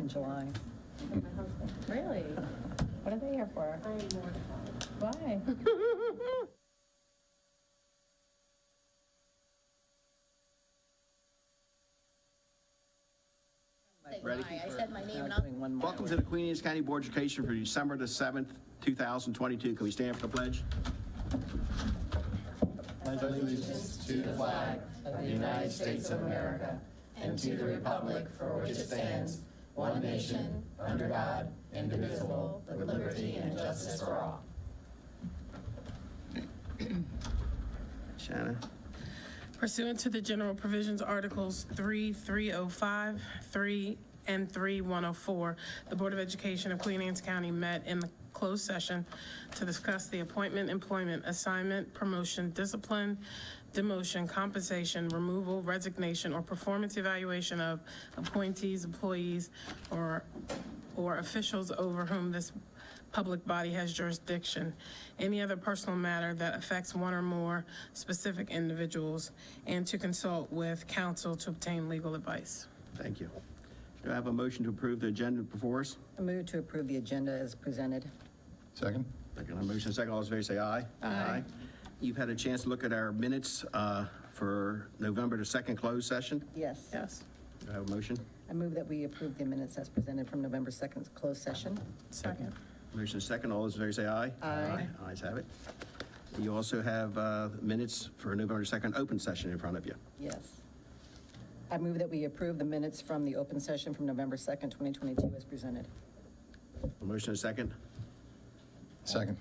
in July. Really? What are they here for? I am mortified. Why? Ready? I said my name and Now I'll. doing one more. Welcome to the Queen Anne's County Board of Education for December the 7th, 2022. Can we stand for the pledge? Pledge allegiance to the flag of the United States of America and to the republic for which it stands, one nation, under God, indivisible, with liberty and justice for all. Shanna? Pursuant to the general provisions, Articles 3:305, 3, and 3:104, the Board of Education of Queen Anne's County met in the closed session to discuss the appointment, employment, assignment, promotion, discipline, demotion, compensation, removal, resignation, or performance evaluation of appointees, employees, or officials over whom this public body has jurisdiction, any other personal matter that affects one or more specific individuals, and to consult with counsel to obtain legal advice. Thank you. Do I have a motion to approve the agenda before us? I move to approve the agenda as presented. Second? Second, on motion second, all those in favor say aye. Aye. You've had a chance to look at our minutes for November the 2nd closed session. Yes. Yes. Do I have a motion? I move that we approve the minutes as presented from November 2nd closed session. Second. Motion second, all those in favor say aye. Aye. Ayes have it. You also have minutes for November 2nd open session in front of you. Yes. I move that we approve the minutes from the open session from November 2nd, 2022 as presented. A motion and a second. Second.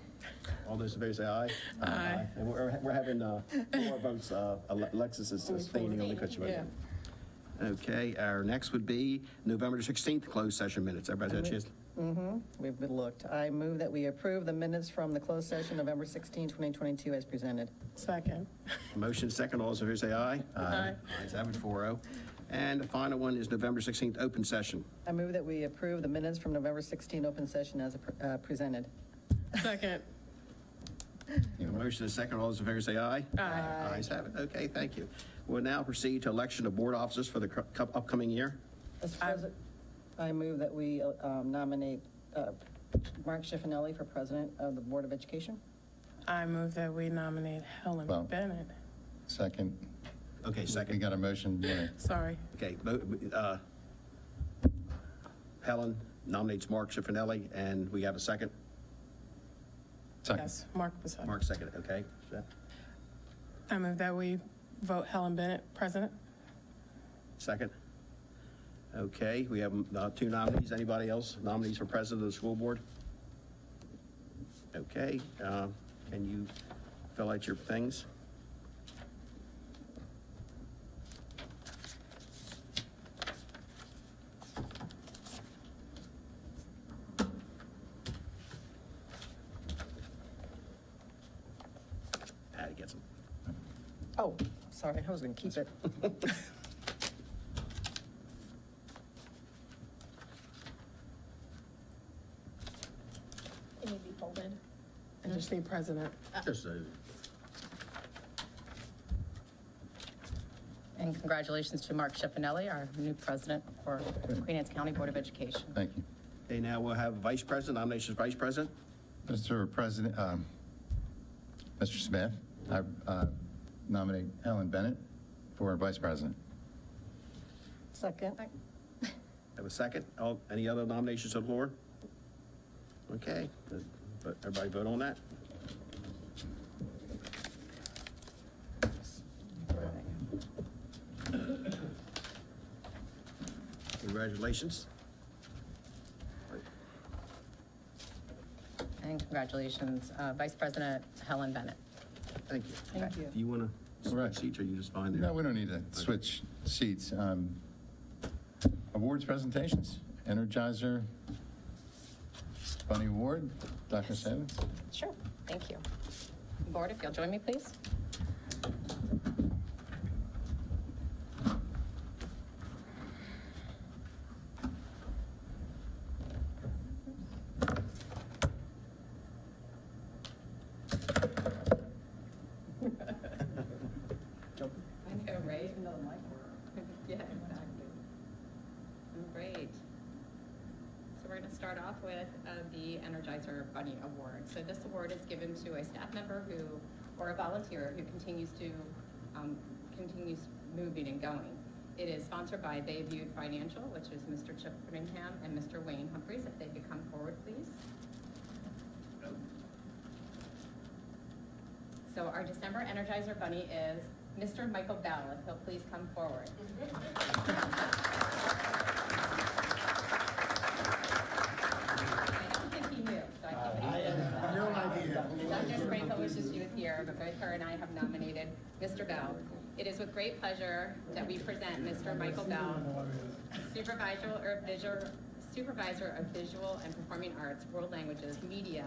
All those in favor say aye. Aye. And we're having 4 votes. Alexis is abstaining only because she voted. Okay, our next would be November the 16th closed session minutes. Everybody had a chance? We've been looked. I move that we approve the minutes from the closed session November 16, 2022 as presented. Second. Motion second, all those in favor say aye. Aye. Ayes have it, 4-0. And the final one is November 16th open session. I move that we approve the minutes from November 16 open session as presented. Second. A motion and second, all those in favor say aye. Aye. Ayes have it. Okay, thank you. We'll now proceed to election of board officers for the upcoming year. Mr. President, I move that we nominate Mark Schiffinelli for president of the Board of Education. I move that we nominate Helen Well- Bennett. Second. Okay, We second. got a motion. Yeah. Sorry. Okay, Helen nominates Mark Schiffinelli, and we have a second. Second. Yes, Mark Bissett. Mark second, okay. I move that we vote Helen Bennett president. Second. Okay, we have 2 nominees. Anybody else? Nominees for president of the school board? Okay, can you fill out your things? Patty gets them. Oh, sorry, I was going to keep it. It may be folded. I just need president. Just, And congratulations to Mark Schiffinelli, our new president for Queen Anne's County Board of Education. Thank you. Okay, now we'll have vice president, nominations for vice president. Mr. President, Mr. Smith, I nominate Helen Bennett for vice president. Second. Have a second. Any other nominations on the floor? Okay, but everybody vote on that? Congratulations. And congratulations, Vice President Helen Bennett. Thank you. Thank you. Do you want to All right. switch seats, or you just fine there? No, we don't need to switch seats. Awards presentations. Energizer Bunny Award, Dr. Savitz. Sure, thank you. Board, if you'll join me, please. I know, right? Yeah, exactly. Great. Energizer Bunny Award. So this award is given to a staff member or a volunteer who continues moving and going. It is sponsored by Bayview Financial, which is Mr. Chip Whittingham and Mr. Wayne Humphreys. If they could come forward, please. So our December Energizer Bunny is Mr. Michael Bell. If he'll please come forward. I don't think he knew, so I have no idea. Dr. Sprinkle wishes she was here, but both her and I have nominated Mr. Bell. It is with great pleasure that we present Mr. Michael Bell, Supervisor of Visual and Performing Arts, World Languages, Media,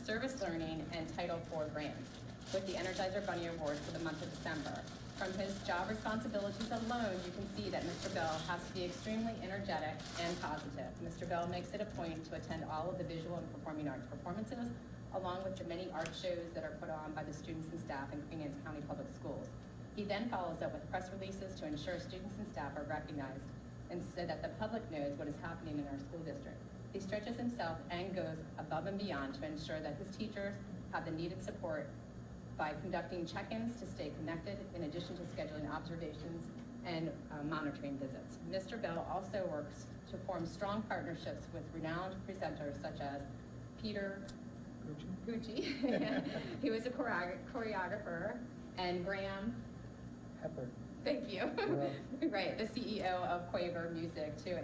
Service Learning, and Title IV grants, with the Energizer Bunny Award for the month of December. From his job responsibilities alone, you can see that Mr. Bell has to be extremely energetic and positive. Mr. Bell makes it a point to attend all of the visual and performing arts performances, along with the many art shows that are put on by the students and staff in Queen Anne's County Public Schools. He then follows up with press releases to ensure students and staff are recognized and so that the public knows what is happening in our school district. He stretches himself and goes above and beyond to ensure that his teachers have the needed support by conducting check-ins to stay connected, in addition to scheduling observations and monitoring visits. Mr. Bell also works to form strong partnerships with renowned presenters such as Peter Gucci, who is a choreographer, and Graham Pepper. Thank you. Right, the CEO of Quaver Music to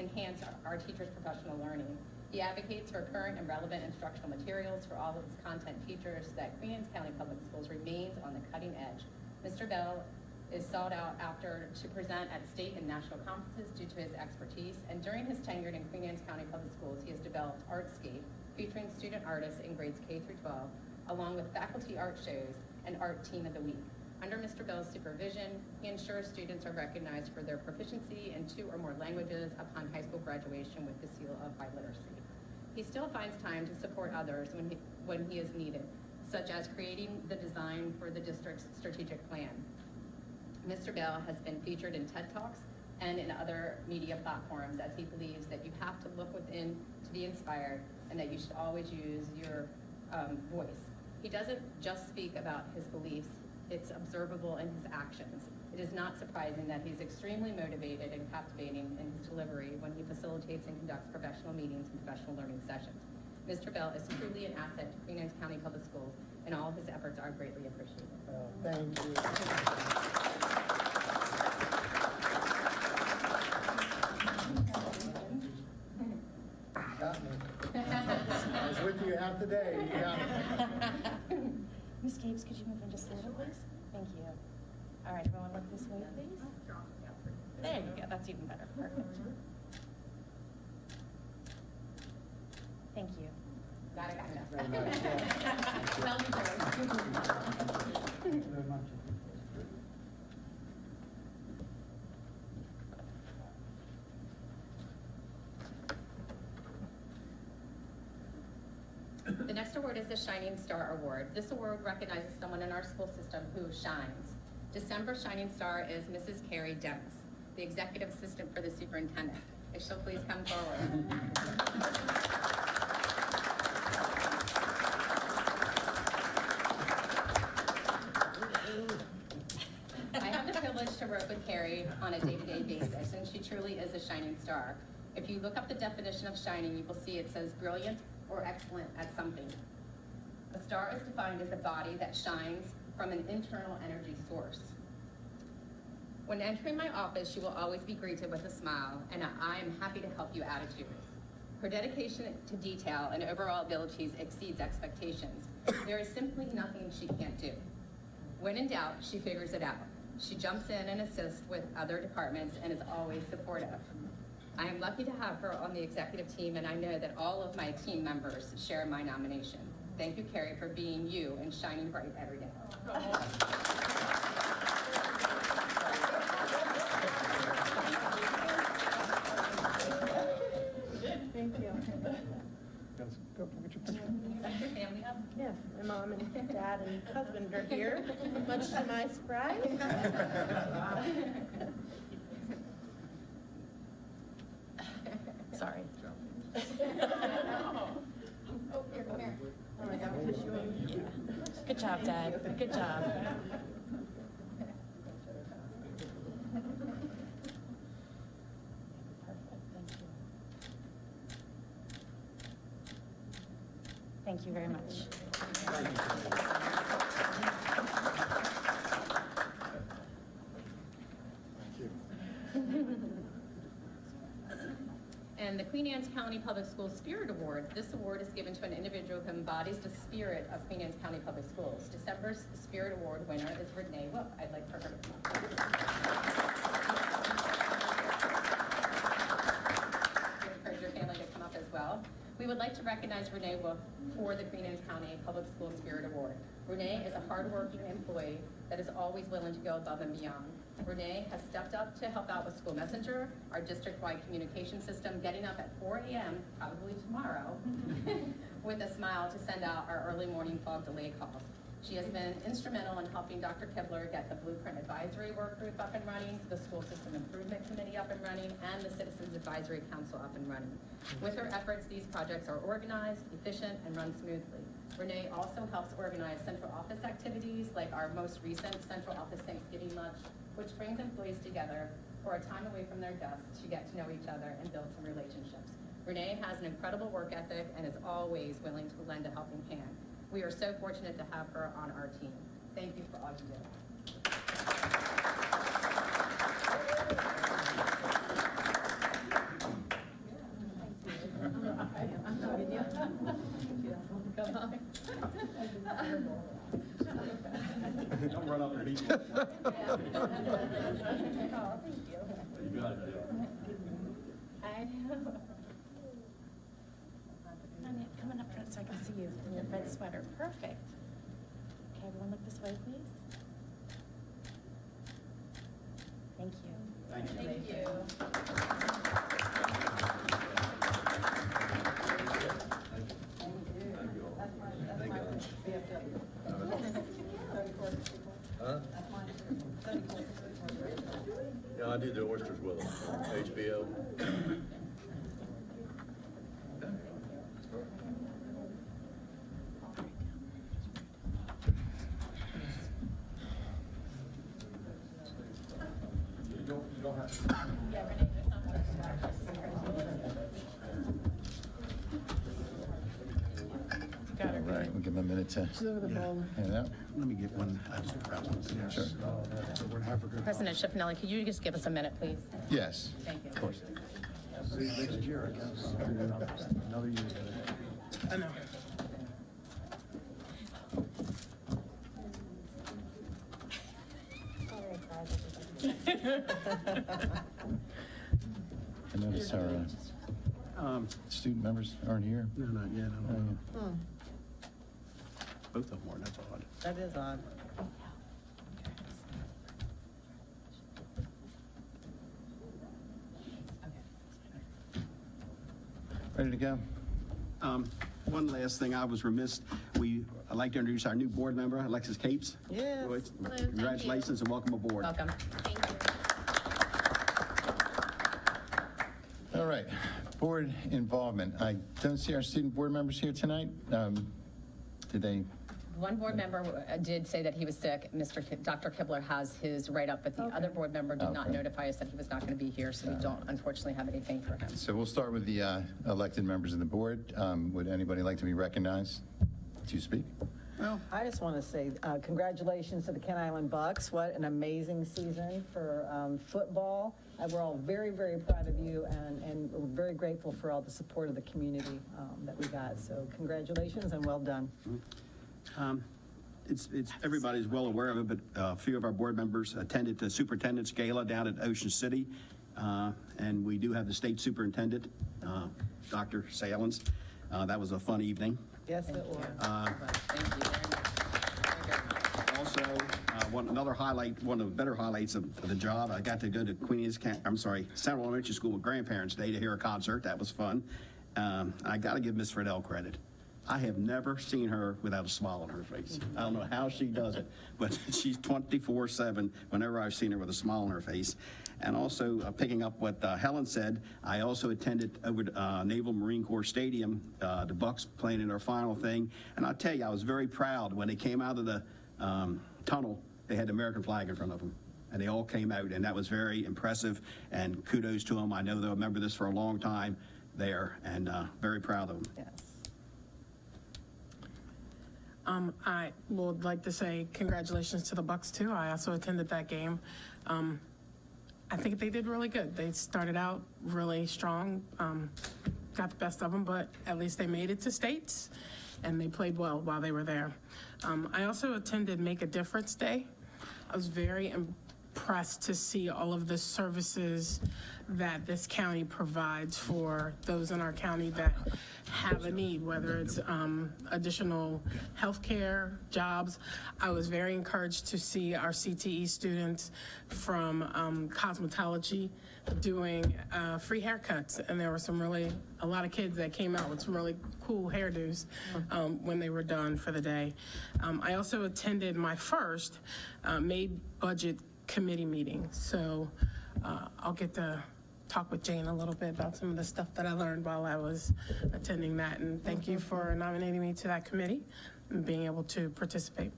enhance our teachers' professional learning. He advocates for current and relevant instructional materials for all of his content teachers so that Queen Anne's County Public Schools remains on the cutting edge. Mr. Bell is sought out after to present at state and national conferences due to his expertise, and during his tenure in Queen Anne's County Public Schools, he has developed Artscape, featuring student artists in grades K through 12, along with faculty art shows and Art Team of the Week. Under Mr. Bell's supervision, he ensures students are recognized for their proficiency in 2 or more languages upon high school graduation with the seal of biliteracy. He still finds time to support others when he is needed, such as creating the design for the district's strategic plan. Mr. Bell has been featured in TED Talks and in other media platforms, as he believes that you have to look within to be inspired and that you should always use your voice. He doesn't just speak about his beliefs, it's observable in his actions. It is not surprising that he's extremely motivated and captivating in his delivery when he facilitates and conducts professional meetings and professional learning sessions. Mr. Bell is truly an asset to Queen Anne's County Public Schools, and all of his efforts are greatly appreciated. Thank you. Got me. I was with you half the day. You got me. Ms. Gabes, could you move in just a little, please? Thank you. All right, everyone look this way, please. There you go, that's even better. Perfect. Thank you. Got it. Very much. Well deserved. Thank you very much. The next award is the Shining Star Award. This award recognizes someone in our school system who shines. December Shining Star is Mrs. Carrie Dennis, the Executive Assistant for the Superintendent. If she'll please come forward. I have the privilege to work with Carrie on a day-to-day basis, and she truly is a shining star. If you look up the definition of shining, you will see it says brilliant or excellent at something. A star is defined as a body that shines from an internal energy source. When entering my office, she will always be greeted with a smile, and I am happy to help you attitude. Her dedication to detail and overall abilities exceeds expectations. There is simply nothing she can't do. When in doubt, she figures it out. She jumps in and assists with other departments and is always supportive. I am lucky to have her on the executive team, and I know that all of my team members share my nomination. Thank you, Carrie, for being you and shining bright every day. Thank you. Go put your picture. Is your family up? Yes, my mom and dad and husband are here, much to my surprise. Sorry. Good job, Dad. Good job. Thank you very much. And the Queen Anne's County Public Schools Spirit Award. This award is given to an individual who embodies the spirit of Queen Anne's County Public Schools. December's Spirit Award winner is Renee Wolf. I'd like for her to come up. We encourage your family to come up as well. We would like to recognize Renee Wolf for the Queen Anne's County Public Schools Spirit Award. Renee is a hardworking employee that is always willing to go above and beyond. Renee has stepped up to help out with School Messenger, our district-wide communication system, getting up at 4 a.m., probably tomorrow, with a smile to send out our early morning fog delay calls. She has been instrumental in helping Dr. Kibler get the Blueprint Advisory Work Group up and running, the School System Improvement Committee up and running, and the Citizens Advisory Council up and running. With her efforts, these projects are organized, efficient, and run smoothly. Renee also helps organize central office activities like our most recent central office Thanksgiving lunch, which brings employees together for a time away from their desks to get to know each other and build some relationships. Renee has an incredible work ethic and is always willing to lend a helping hand. We are so fortunate to have her on our team. Thank you for all you do. Don't run up and beat me. Oh, thank you. You got it, Dale. I know. Come on up front so I can see you in your red sweater. Perfect. Okay, everyone look this way, please. Thank you. Thank you. Yeah, I did the oysters with them, HBO. You don't have to. Yeah, Renee, there's not much Got it. Right, we'll give them a minute to hand out. Let me get one. I just grab one. Sure. President Schiafinelli, could you just give us a minute, please? Yes, Thank you. of course. Another year. I know. I notice our student members aren't here. No, not yet. I Oh, don't know. yeah. Both of them were, that's odd. That is odd. Ready to go? One last thing, I was remiss, I'd like to introduce our new board member, Alexis Capes. Yes. Roy, congratulations and welcome aboard. Welcome. Thank you. All right, board involvement. I don't see our student board members here tonight. Did they? One board member did say that he was sick. Dr. Kibler has his write-up, but the other board member did not Okay. notify us that he was not going to be here, so we don't unfortunately have anything for him. So we'll start with the elected members of the board. Would anybody like to be recognized to speak? Well, I just want to say congratulations to the Kent Island Bucks. What an amazing season for football. We're all very, very proud of you, and we're very grateful for all the support of the community that we got. So congratulations and well done. Everybody's well aware of it, but a few of our board members attended the superintendent's gala down at Ocean City. And we do have the state superintendent, Dr. Salins. That was a fun evening. Yes, it was. Thank you very much. Also, another highlight, one of the better highlights of the job, I got to go to Central Elementary School with Grandparents' Day to hear a concert. That was fun. I got to give Miss Friedel credit. I have never seen her without a smile on her face. I don't know how she does it, but she's 24/7 whenever I've seen her with a smile on her face. And also, picking up what Helen said, I also attended over at Naval Marine Corps Stadium, the Bucks playing in their final thing. And I'll tell you, I was very proud when they came out of the tunnel, they had the American flag in front of them. And they all came out, and that was very impressive, and kudos to them. I know they'll remember this for a long time there, and very proud of them. Yes. I would like to say congratulations to the Bucks too. I also attended that game. I think they did really good. They started out really strong, got the best of them, but at least they made it to states, and they played well while they were there. I also attended Make a Difference Day. I was very impressed to see all of the services that this county provides for those in our county that have a need, whether it's additional healthcare, jobs. I was very encouraged to see our CTE students from cosmetology doing free haircuts, and there were a lot of kids that came out with some really cool hairdos when they were done for the day. I also attended my first Made Budget Committee meeting, so I'll get to talk with Jane a little bit about some of the stuff that I learned while I was attending that, and thank you for nominating me to that committee and being able to participate.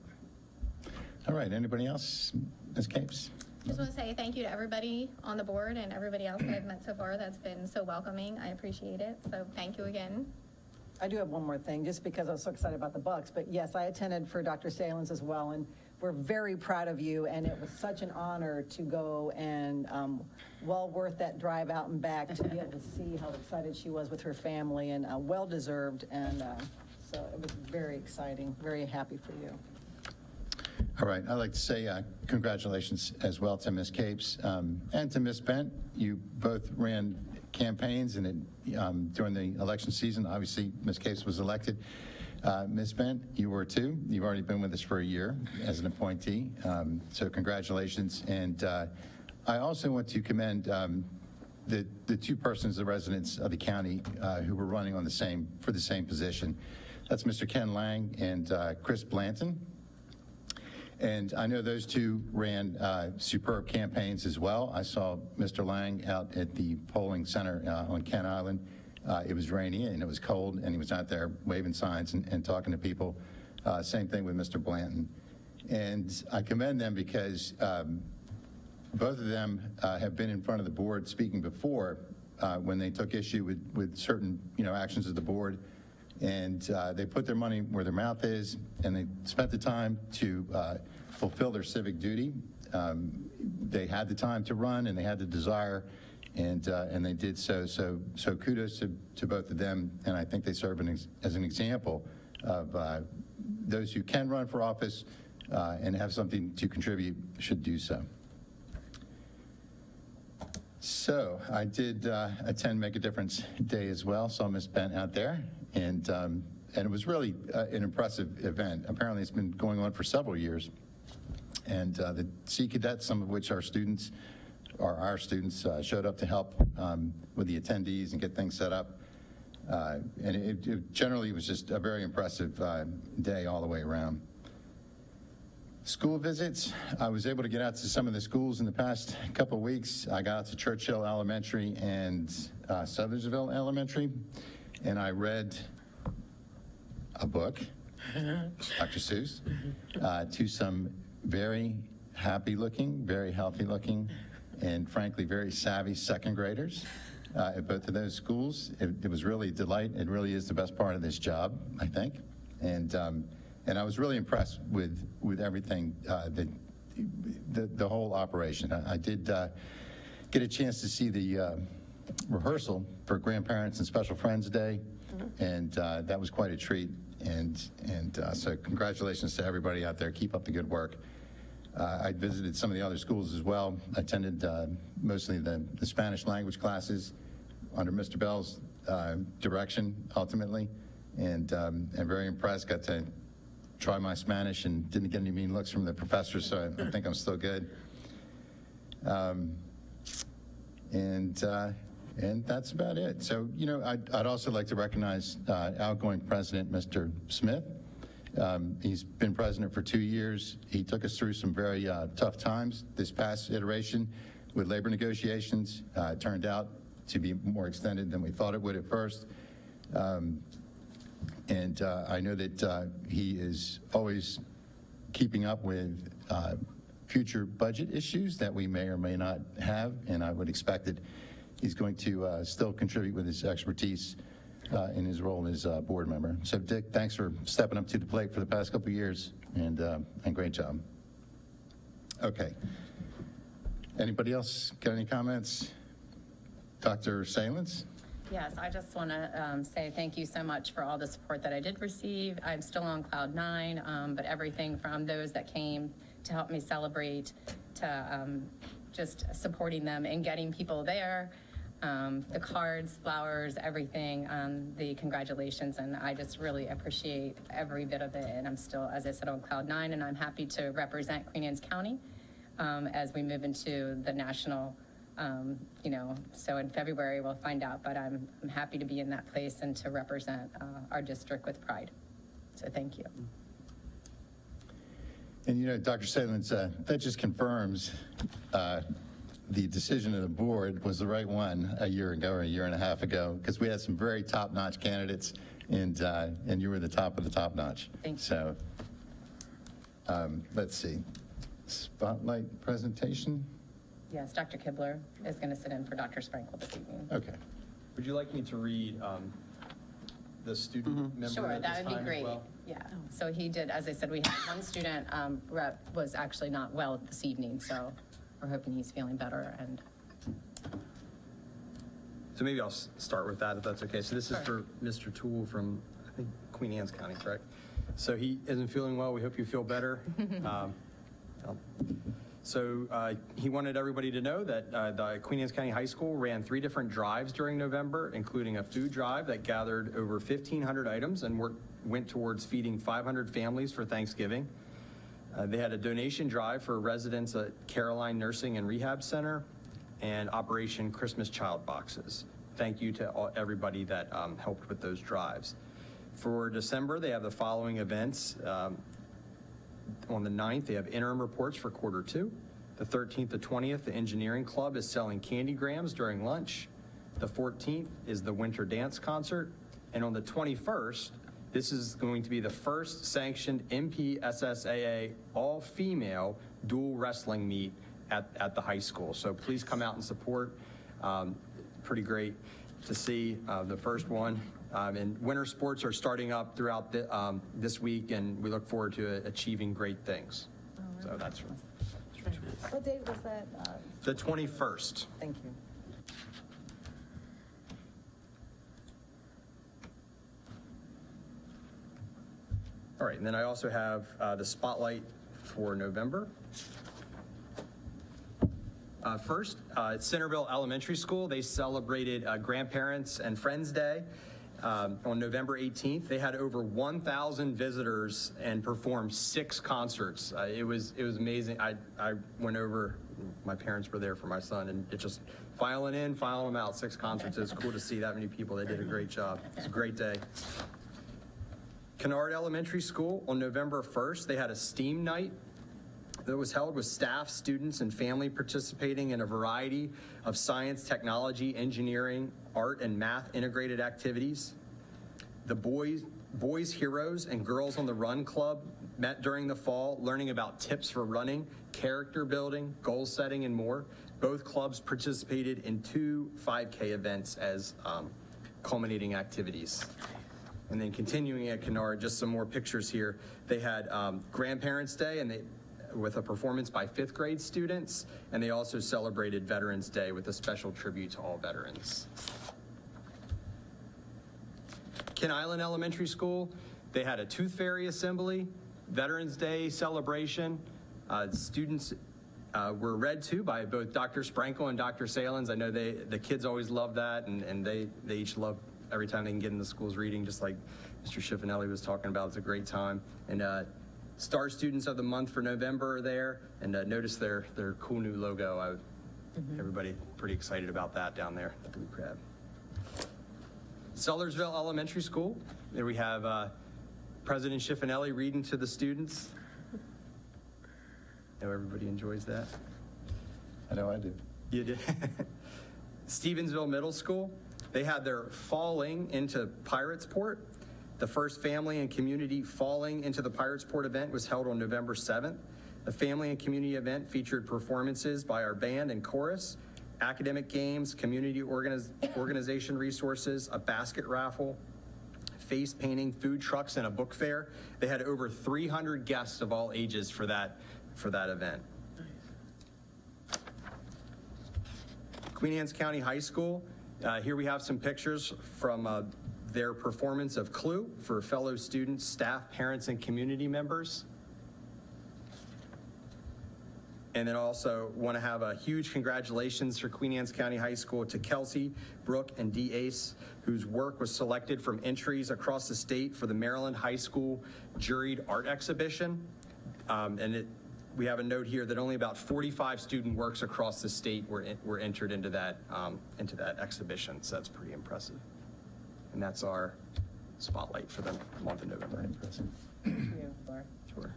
All right, anybody else? Ms. Capes? Just want to say thank you to everybody on the board and everybody else that I've met so far. That's been so welcoming. I appreciate it. So thank you again. I do have one more thing, just because I was so excited about the Bucks, but yes, I attended for Dr. Salins as well, and we're very proud of you, and it was such an honor to go, and well worth that drive out and back to be able to see how excited she was with her family, and well-deserved, and so it was very exciting, very happy for you. All right, I'd like to say congratulations as well to Ms. Capes and to Ms. Bent. You both ran campaigns and during the election season. Obviously, Ms. Capes was elected. Ms. Bent, you were too. You've already been with us for a year as an appointee, so congratulations. And I also want to commend the two persons, the residents of the county, who were running for the same position. That's Mr. Ken Lang and Chris Blanton. And I know those two ran superb campaigns as well. I saw Mr. Lang out at the polling center on Kent Island. It was rainy and it was cold, and he was out there waving signs and talking to people. Same thing with Mr. Blanton. And I commend them because both of them have been in front of the board speaking before when they took issue with certain actions of the board. And they put their money where their mouth is, and they spent the time to fulfill their civic duty. They had the time to run, and they had the desire, and they did so. So kudos to both of them, and I think they serve as an example of those who can run for office and have something to contribute should do so. So I did attend Make a Difference Day as well. Saw Ms. Bent out there, and it was really an impressive event. Apparently, it's been going on for several years, and the Sea Cadets, some of which are our students, showed up to help with the attendees and get things set up. And it generally was just a very impressive day all the way around. School visits, I was able to get out to some of the schools in the past couple of weeks. I got out to Churchill Elementary and Sothersville Elementary, and I read a book, Dr. Seuss, to some very happy-looking, very healthy-looking, and frankly, very savvy second graders at both of those schools. It was really a delight. It really is the best part of this job, I think. And I was really impressed with everything, the whole operation. I did get a chance to see the rehearsal for Grandparents and Special Friends Day, and that was quite a treat. And so congratulations to everybody out there. Keep up the good work. I visited some of the other schools as well. I attended mostly the Spanish language classes under Mr. Bell's direction, ultimately, and I'm very impressed. Got to try my Spanish and didn't get any mean looks from the professors, so I think I'm still good. And And that's about it. So, I'd also like to recognize outgoing president, Mr. Smith. He's been president for 2 years. He took us through some very tough times this past iteration with labor negotiations. It turned out to be more extended than we thought it would at first. And I know that he is always keeping up with future budget issues that we may or may not have, and I would expect that he's going to still contribute with his expertise in his role as a board member. So, Dick, thanks for stepping up to the plate for the past couple of years, and great job. Okay. Anybody else got any comments? Dr. Salins? Yes, I just want to say thank you so much for all the support that I did receive. I'm still on cloud 9, but everything from those that came to help me celebrate to just supporting them and getting people there, the cards, flowers, everything, the congratulations, and I just really appreciate every bit of it. And I'm still, as I said, on cloud 9, and I'm happy to represent Queen Anne's County as we move into the national. So in February we'll find out, but I'm happy to be in that place and to represent our district with pride. So thank you. And Dr. Salins, that just confirms the decision of the board was the right one a year ago or a year and a half ago, because we had some very top-notch candidates, and you were the top of the top-notch. Thank you. So let's see. Spotlight presentation? Yes, Dr. Kibler is going to sit in for Dr. Sprinkle this evening. Okay. Would you like me to read the student member Sure, at that this would be time as great. well? Yeah, so he did, as I said, we had one student rep was actually not well this evening, so we're hoping he's feeling better. And So maybe I'll start with that, if that's okay. So this is Sure. for Mr. Toole from, I think, Queen Anne's County, correct? So he isn't feeling well. We hope you feel better. So he wanted everybody to know that the Queen Anne's County High School ran 3 different drives during November, including a food drive that gathered over 1,500 items and went towards feeding 500 families for Thanksgiving. They had a donation drive for residents at Caroline Nursing and Rehab Center and Operation Christmas Child Boxes. Thank you to everybody that helped with those drives. For December, they have the following events. On the 9th, they have interim reports for quarter 2. The 13th to 20th, the engineering club is selling candy grams during lunch. The 14th is the winter dance concert. And on the 21st, this is going to be the first sanctioned MPSSAA all-female dual wrestling meet at the high school. So please come out and support. Pretty great to see the first one. And winter sports are starting up throughout this week, and we look forward to achieving great things. So that's What date was that? the 21st. Thank you. All right, and then I also have the spotlight for November. First, at Centerville Elementary School, they celebrated Grandparents and Friends Day. On November 18th, they had over 1,000 visitors and performed 6 concerts. It was amazing. I went over, my parents were there for my son, and it just filing in, filing them out, 6 concerts. It was cool to see that many people. They did a great job. It was a great day. Kennard Elementary School, on November 1st, they had a STEAM night that was held with staff, students, and family participating in a variety of science, technology, engineering, art, and math integrated activities. The Boys Heroes and Girls on the Run Club met during the fall, learning about tips for running, character building, goal setting, and more. Both clubs participated in 2 5K events as culminating activities. And then continuing at Kennard, just some more pictures here. They had Grandparents' Day, and with a performance by 5th grade students, and they also celebrated Veterans Day with a special tribute to all veterans. Ken Island Elementary School, they had a Tooth Fairy assembly, Veterans Day celebration. Students were read to by both Dr. Sprinkle and Dr. Salins. I know the kids always love that, and they each love every time they can get in the schools reading, just like Mr. Schifanelli was talking about. It's a great time. And Star Students of the Month for November are there, and notice their cool new logo. Everybody pretty excited about that down there at the Blue Crab. Sellersville Elementary School, there we have President Schiffinelli reading to the students. I know everybody enjoys that. I know I do. You did. Stevensville Middle School, they had their Falling into Piratesport. The first family and community Falling into the Piratesport event was held on November 7th. The family and community event featured performances by our band and chorus, academic games, community organization resources, a basket raffle, face painting, food trucks, and a book fair. They had over 300 guests of all ages for that event. Queen Anne's County High School, here we have some pictures from their performance of Clue for fellow students, staff, parents, and community members. And then also want to have a huge congratulations for Queen Anne's County High School to Kelsey, Brooke, and Dee Ace, whose work was selected from entries across the state for the Maryland High School Juried Art Exhibition. We have a note here that only about 45 student works across the state were entered into that exhibition, so that's pretty impressive. And that's our spotlight for the month of November. Very impressive. Thank you, Laura. Sure.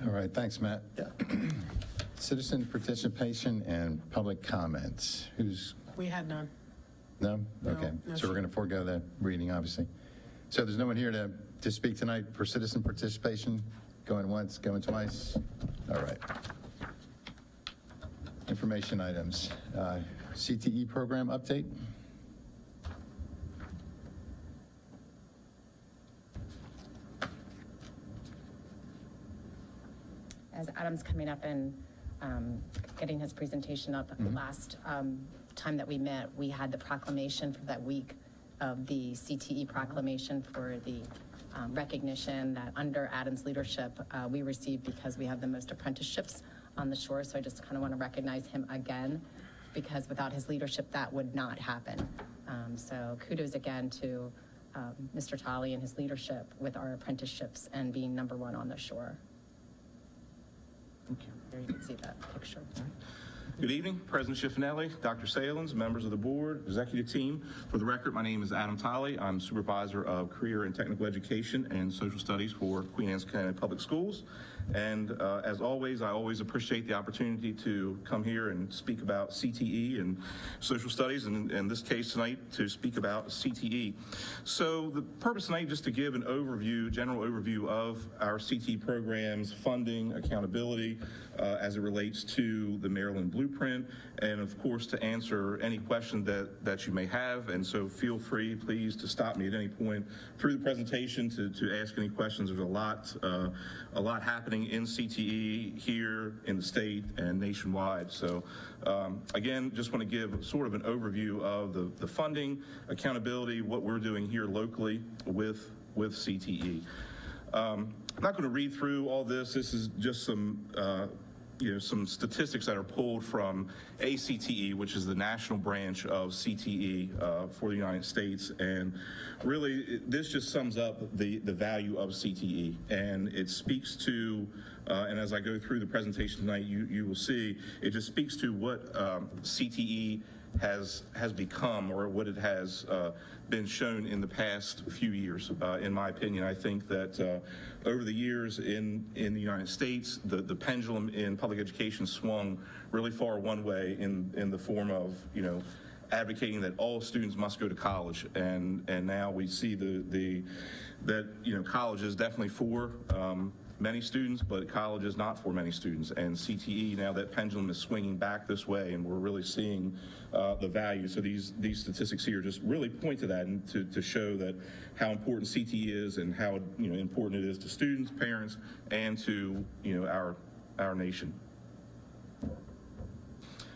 All right, thanks, Matt. Yeah. Citizen participation and public comments. We had none. No? No, Okay, no, so we're going to forego the reading, obviously. So there's no one here to speak tonight for citizen participation? Going once, going twice? All right. Information items. CTE program update? As Adam's coming up and getting his presentation up, the last time that we met, we had the proclamation for that week of the CTE proclamation for the recognition that under Adam's leadership we received because we have the most apprenticeships on the shore. So I just kind of want to recognize him again, because without his leadership that would not happen. So kudos again to Mr. Tolley and his leadership with our apprenticeships and being #1 on the shore. There you can see that picture. Good evening, President Schiffinelli, Dr. Salins, members of the board, executive team. For the record, my name is Adam Tolley. I'm supervisor of career and technical education and social studies for Queen Anne's County Public Schools. And as always, I always appreciate the opportunity to come here and speak about CTE and social studies, and in this case tonight, to speak about CTE. So the purpose tonight is just to give an overview, general overview of our CTE programs, funding, accountability, as it relates to the Maryland Blueprint, and of course to answer any question that you may have. And so feel free, please, to stop me at any point through the presentation to ask any questions. There's a lot happening in CTE here in the state and nationwide. So again, just want to give sort of an overview of the funding, accountability, what we're doing here locally with CTE. I'm not going to read through all this. This is just some statistics that are pulled from ACTE, which is the national branch of CTE for the United States. And really, this just sums up the value of CTE. And it speaks to, and as I go through the presentation tonight, you will see, it just speaks to what CTE has become, or what it has been shown in the past few years. In my opinion, I think that over the years in the United States, the pendulum in public education swung really far one way in the form of, advocating that all students must go to college, and now we see that college is definitely for many students, but college is not for many students. And CTE, now that pendulum is swinging back this way, and we're really seeing the value. So these statistics here just really point to that, and to show that how important CTE is, and how important it is to students, parents, and to our nation.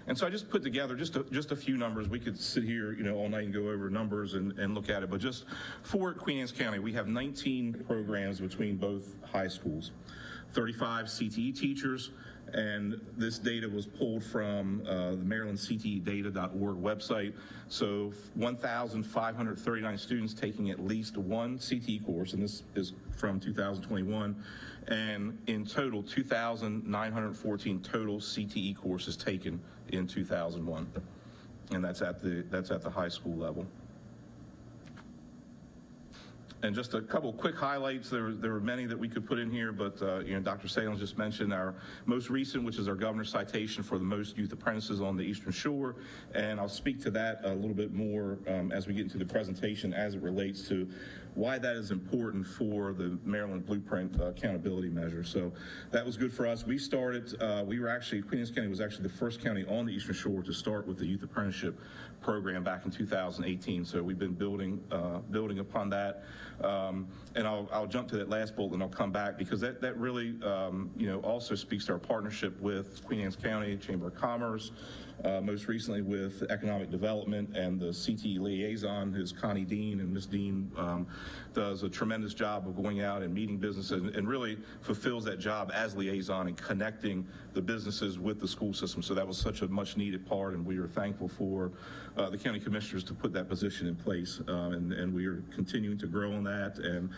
And so I just put together just a few numbers. We could sit here all night and go over numbers and look at it, but just for Queen Anne's County, we have 19 programs between both high schools, 35 CTE teachers, And this data was pulled from the marylandctedata.org website. So 1,539 students taking at least one CTE course, and this is from 2021. And in total, 2,914 total CTE courses taken in 2001. And that's at the high school level. And just a couple quick highlights. There were many that we could put in here, but Dr. Salins just mentioned our most recent, which is our governor's citation for the most youth apprentices on the Eastern Shore. And I'll speak to that a little bit more as we get into the presentation as it relates to why that is important for the Maryland Blueprint accountability measure. So that was good for us. We started, Queen Anne's County was actually the first county on the Eastern Shore to start with the youth apprenticeship program back in 2018. So we've been building upon that. And I'll jump to that last bullet and I'll come back because that really, also speaks to our partnership with Queen Anne's County Chamber of Commerce, most recently with Economic Development and the CTE liaison, who's Connie Dean, and Ms. Dean does a tremendous job of going out and meeting businesses and really fulfills that job as liaison and connecting the businesses with the school system. So that was such a much needed part, and we are thankful for the county commissioners to put that position in place, and we are continuing to grow on that. And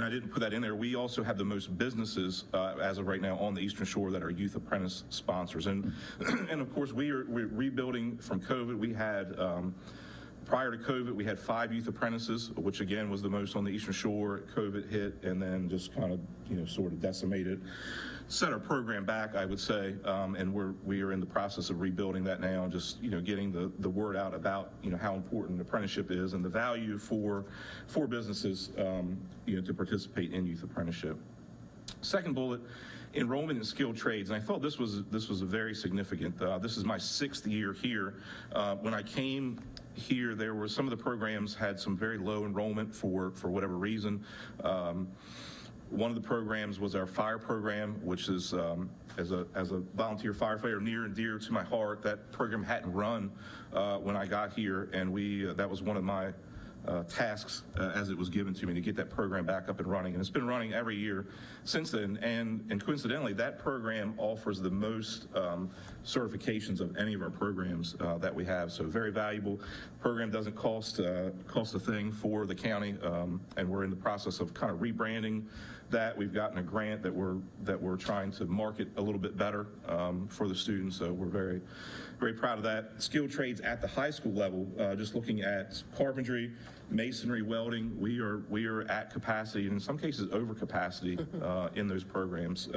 I didn't put that in there. We also have the most businesses as of right now on the Eastern Shore that are youth apprentice sponsors. And of course, we're rebuilding from COVID. We had prior to COVID, we had 5 youth apprentices, which again was the most on the Eastern Shore. COVID hit and then just kind of, sort of decimated, set our program back, I would say, and we are in the process of rebuilding that now, and just getting the word out about how important apprenticeship is and the value for businesses to participate in youth apprenticeship. Second bullet, enrollment in skilled trades, and I thought this was a very significant. This is my 6th year here. When I came here, there were some of the programs had some very low enrollment for whatever reason. One of the programs was our fire program, which is as a volunteer firefighter, near and dear to my heart. That program hadn't run when I got here, and that was one of my tasks as it was given to me to get that program back up and running. And it's been running every year since then. And coincidentally, that program offers the most certifications of any of our programs that we have. So very valuable. Program doesn't cost a thing for the county, and we're in the process of kind of rebranding that. We've gotten a grant that we're trying to market a little bit better for the students. So we're very, very proud of that. Skilled trades at the high school level, just looking at carpentry, masonry, welding, we are at capacity, and in some cases over capacity in those programs.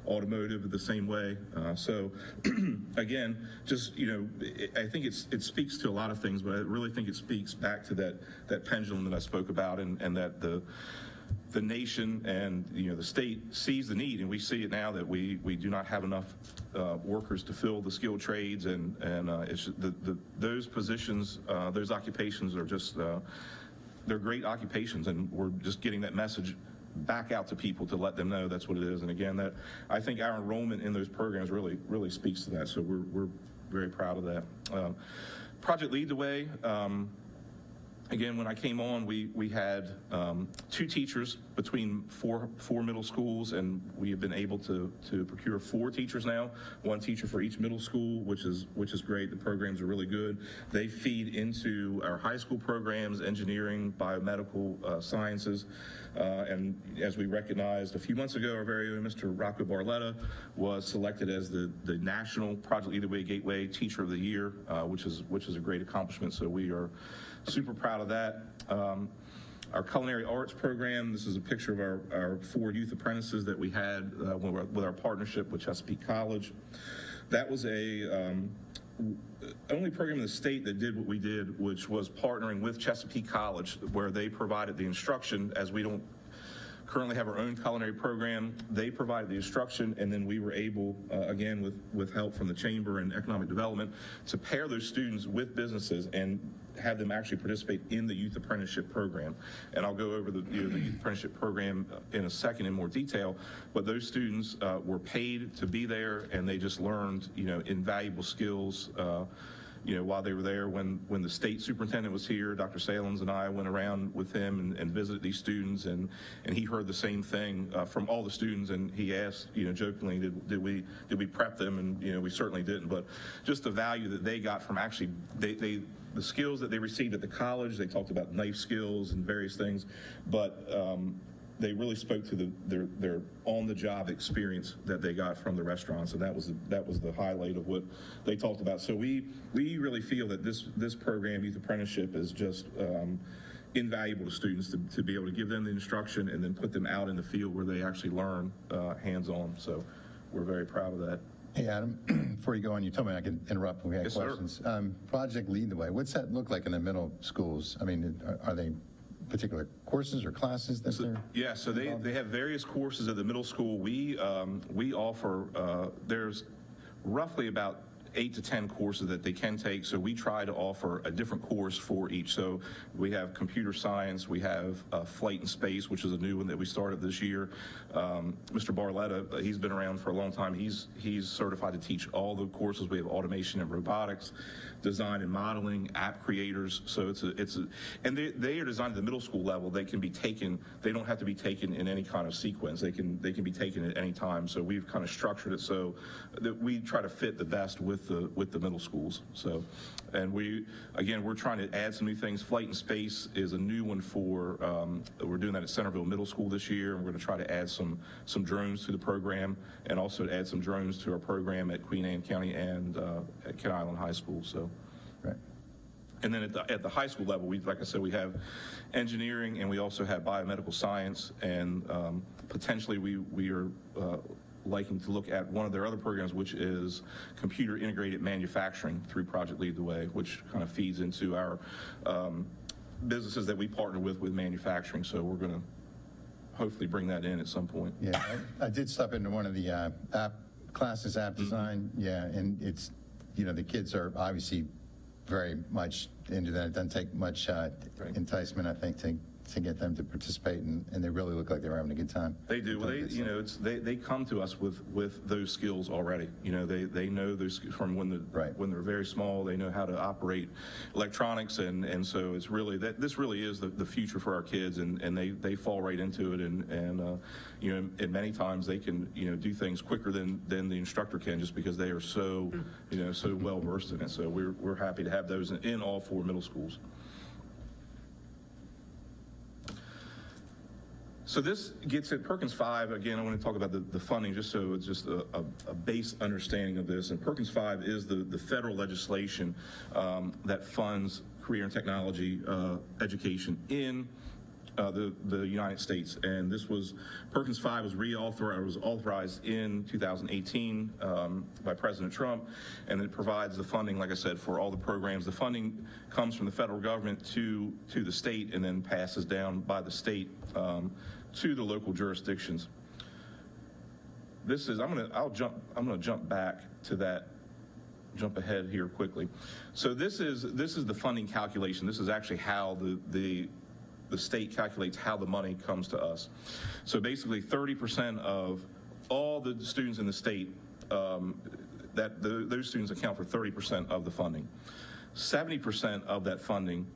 Automotive the same way. So again, just I think it speaks to a lot of things, but I really think it speaks back to that pendulum that I spoke about, and that the nation and the state sees the need, and we see it now that we do not have enough workers to fill the skilled trades, and it's those positions, those occupations are just they're great occupations, and we're just getting that message back out to people to let them know that's what it is. And again, that I think our enrollment in those programs really speaks to that. So we're very proud of that. Project Lead the Way. Again, when I came on, we had 2 teachers between four middle schools, and we have been able to procure 4 teachers now, 1 teacher for each middle school, which is great. The programs are really good. They feed into our high school programs, engineering, biomedical sciences, and as we recognized a few months ago, our very own Mr. Rocco Barletta was selected as the National Project Lead the Way Gateway Teacher of the Year, which is a great accomplishment. So we are super proud of that. Our culinary arts program, this is a picture of our 4 youth apprentices that we had with our partnership with Chesapeake College. That was only program in the state that did what we did, which was partnering with Chesapeake College, where they provided the instruction, as we don't currently have our own culinary program. They provided the instruction, and then we were able, again, with help from the Chamber and Economic Development, to pair those students with businesses and have them actually participate in the youth apprenticeship program. And I'll go over the youth apprenticeship program in a second in more detail, but those students were paid to be there, and they just learned invaluable skills while they were there, when the state superintendent was here, Dr. Salins and I went around with him and visited these students, and he heard the same thing from all the students, and he asked, jokingly, did we prep them? And, we certainly didn't, but just the value that they got from actually, the skills that they received at the college, they talked about knife skills and various things, but they really spoke to their on-the-job experience that they got from the restaurants, and that was the highlight of what they talked about. So we really feel that this program, Youth Apprenticeship, is just invaluable to students to be able to give them the instruction and then put them out in the field where they actually learn hands-on. So we're very proud of that. Hey, Adam, before you go on, you told me I could interrupt when we had Yes, sir. questions. Project Lead the Way, what's that look like in the middle schools? I mean, are they particular courses or classes that they're? Yeah, so they have various courses at the middle school. We offer, there's roughly about 8 to 10 courses that they can take, so we try to offer a different course for each. So we have computer science, we have flight and space, which is a new one that we started this year. Mr. Barletta, he's been around for a long time. He's certified to teach all the courses. We have automation and robotics, design and modeling, app creators. So and they are designed at the middle school level. They can be taken, they don't have to be taken in any kind of sequence. They can be taken at any time. So we've kind of structured it so that we try to fit the best with the middle schools. So, and we're trying to add some new things. Flight and space is a new one for, we're doing that at Centerville Middle School this year, and we're going to try to add some drones to the program, and also add some drones to our program at Queen Anne County and at Kent Island High School. So. Right. And then at the high school level, like I said, we have engineering, and we also have biomedical science, and potentially we are liking to look at one of their other programs, which is computer integrated manufacturing through Project Lead the Way, which kind of feeds into our businesses that we partner with manufacturing. So we're going to hopefully bring that in at some point. Yeah, I did stop into one of the app classes, app design. Yeah, and it's, the kids are obviously very much into that. It doesn't take much enticement, I think, to get them to participate, and they really look like they're having a good time. They do. Well, they come to us with those skills already. They know those from when they're very small. They know how to operate electronics, and so it's really this really is the future for our kids, and they fall right into it, and many times they can do things quicker than the instructor can, just because they are so so well versed in it. So we're happy to have those in all 4 middle schools. So this gets at Perkins 5. Again, I want to talk about the funding, just so it's just a base understanding of this. And Perkins 5 is the federal legislation that funds career and technology education in the United States. And Perkins 5 was authorized in 2018 by President Trump, and it provides the funding, like I said, for all the programs. The funding comes from the federal government to the state, and then passes down by the state to the local jurisdictions. I'm going to jump back to that. Jump ahead here quickly. So this is the funding calculation. This is actually how the state calculates how the money comes to us. So basically 30% of all the students in the state, those students account for 30% of the funding. 70% of that funding,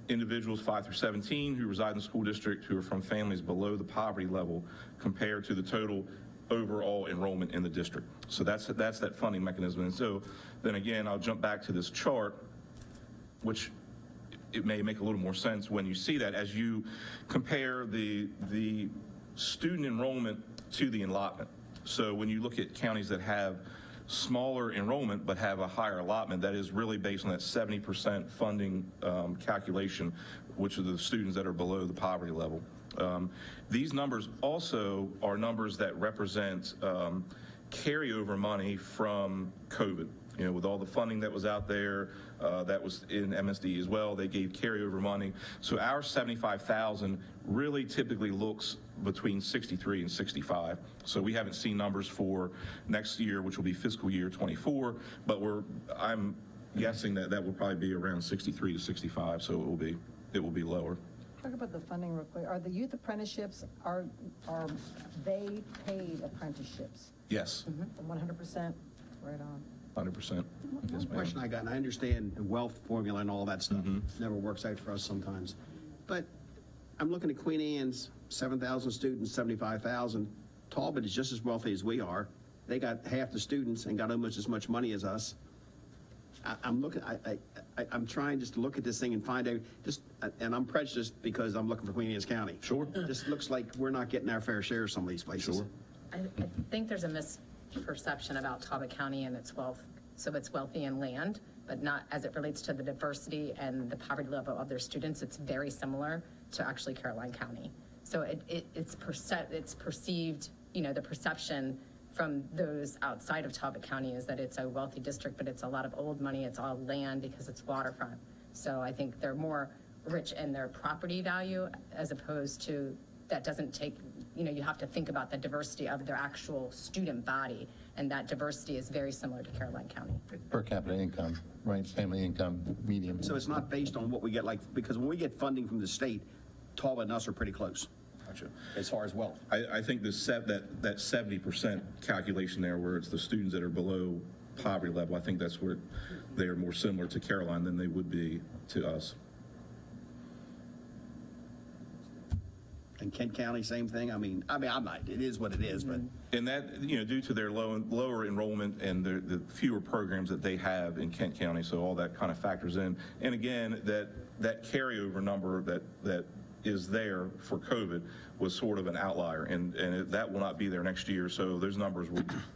individuals 5 through 17 who reside in the school district who are from families below the poverty level, compared to the total overall enrollment in the district. So that's that funding mechanism. And so then again, I'll jump back to this chart, which it may make a little more sense when you see that as you compare the student enrollment to the allotment. So when you look at counties that have smaller enrollment but have a higher allotment, that is really based on that 70% funding calculation, which are the students that are below the poverty level. These numbers also are numbers that represent carryover money from COVID. With all the funding that was out there, that was in MSD as well, they gave carryover money. So our $75,000 really typically looks between 63 and 65. So we haven't seen numbers for next year, which will be fiscal year 24, but I'm guessing that will probably be around 63 to 65. So it will be lower. Talk about the funding real quick. Are the youth apprenticeships, are they paid apprenticeships? Yes. 100%? Right on. 100%. Yes, ma'am. Question I got, and I understand the wealth formula and all that stuff, never works out for us sometimes. But I'm looking at Queen Anne's, 7,000 students, 75,000. Talbot is just as wealthy as we are. They got half the students and got almost as much money as us. I'm trying just to look at this thing and find out, and I'm prejudiced because I'm looking for Queen Anne's County. Sure. Just looks like we're not getting our fair share of some of these places. Sure. I think there's a misperception about Talbot County and its wealth. So it's wealthy in land, but not as it relates to the diversity and the poverty level of their students. It's very similar to actually Caroline County. So it's perceived, the perception from those outside of Talbot County is that it's a wealthy district, but it's a lot of old money. It's all land because it's waterfront. So I think they're more rich in their property value as opposed to, that doesn't take, you have to think about the diversity of their actual student body, and that diversity is very similar to Caroline County. Per capita income, right, family income, medium. So it's not based on what we get, because when we get funding from the state, Talbot and us are pretty close. Gotcha. As far as wealth. I think that 70% calculation there, where it's the students that are below poverty level, I think that's where they are more similar to Caroline than they would be to us. And Kent County, same thing. I mean, I'm not, it is what it is, but. And that, due to their lower enrollment and the fewer programs that they have in Kent County, so all that kind of factors in. And again, that carryover number that is there for COVID was sort of an outlier, and that will not be there next year. So those numbers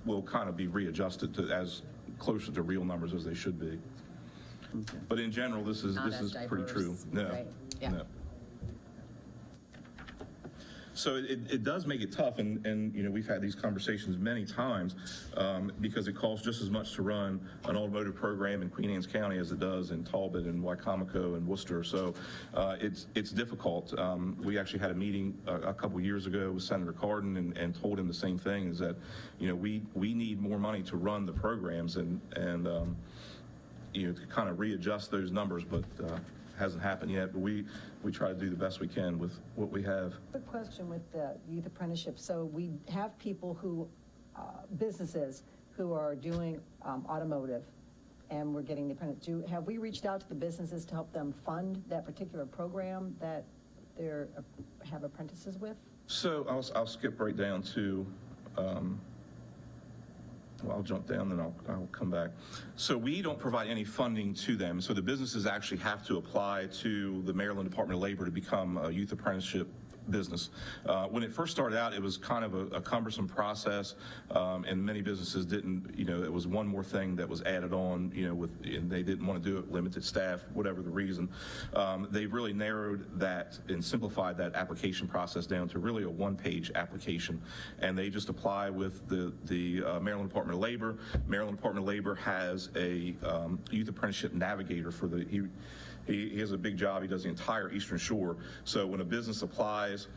will kind of be readjusted to as closer to real numbers as they should be. Okay. But in general, this is Not as pretty true. diverse, No, right, yeah. no. So it does make it tough, and we've had these conversations many times because it costs just as much to run an automotive program in Queen Anne's County as it does in Talbot and Wycomico and Worcester. So it's difficult. We actually had a meeting a couple years ago with Senator Cardin and told him the same thing, is that we need more money to run the programs and to kind of readjust those numbers, but hasn't happened yet. But we try to do the best we can with what we have. Quick question with the youth apprenticeship. So we have people who, businesses who are doing automotive, and we're getting the apprentice. Have we reached out to the businesses to help them fund that particular program that they're have apprentices with? So I'll skip right down to, I'll jump down, then I'll come back. So we don't provide any funding to them. So the businesses actually have to apply to the Maryland Department of Labor to become a youth apprenticeship business. When it first started out, it was kind of a cumbersome process, and many businesses didn't, it was one more thing that was added on, and they didn't want to do it, limited staff, whatever the reason. They've really narrowed that and simplified that application process down to really a one-page application, and they just apply with the Maryland Department of Labor. Maryland Department of Labor has a youth apprenticeship navigator for he has a big job. He does the entire Eastern Shore. So when a business applies,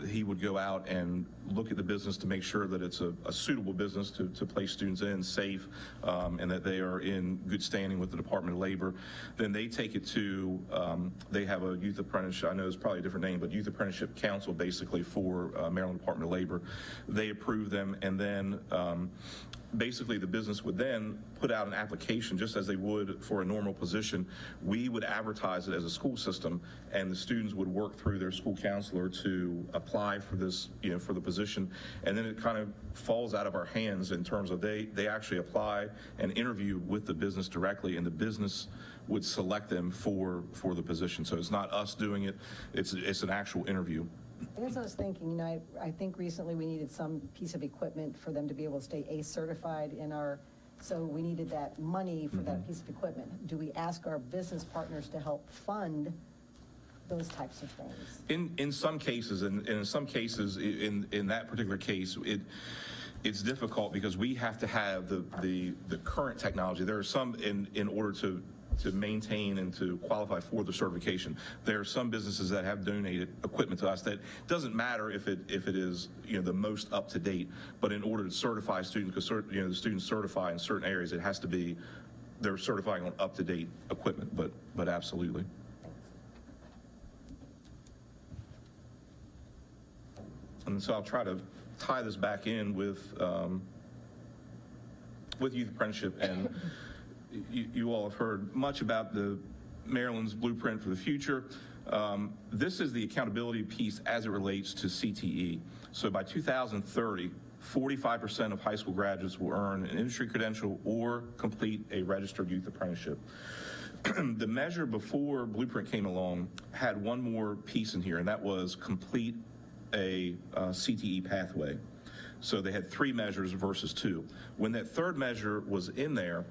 he would go out and look at the business to make sure that it's a suitable business to place students in, safe, and that they are in good standing with the Department of Labor. Then they take it to, they have a youth apprenticeship, I know it's probably a different name, but Youth Apprenticeship Council basically for Maryland Department of Labor. They approve them, and then basically the business would then put out an application just as they would for a normal position. We would advertise it as a school system, and the students would work through their school counselor to apply for this, for the position. And then it kind of falls out of our hands in terms of they actually apply and interview with the business directly, and the business would select them for the position. So it's not us doing it, it's an actual interview. I guess I was thinking, I think recently we needed some piece of equipment for them to be able to stay ACE certified so we needed that money for that piece of equipment. Do we ask our business partners to help fund those types of things? In some cases, and in some cases, in that particular case, it's difficult because we have to have the current technology. There are some in order to maintain and to qualify for the certification. There are some businesses that have donated equipment to us that doesn't matter if it is the most up to date, but in order to certify students, because the students certify in certain areas, it has to be they're certifying on up to date equipment. But absolutely. And so I'll try to tie this back in with with youth apprenticeship, and you all have heard much about the Maryland's blueprint for the future. This is the accountability piece as it relates to CTE. So by 2030, 45% of high school graduates will earn an industry credential or complete a registered youth apprenticeship. The measure before Blueprint came along had one more piece in here, and that was complete a CTE pathway. So they had 3 measures versus 2. When that third measure was in there,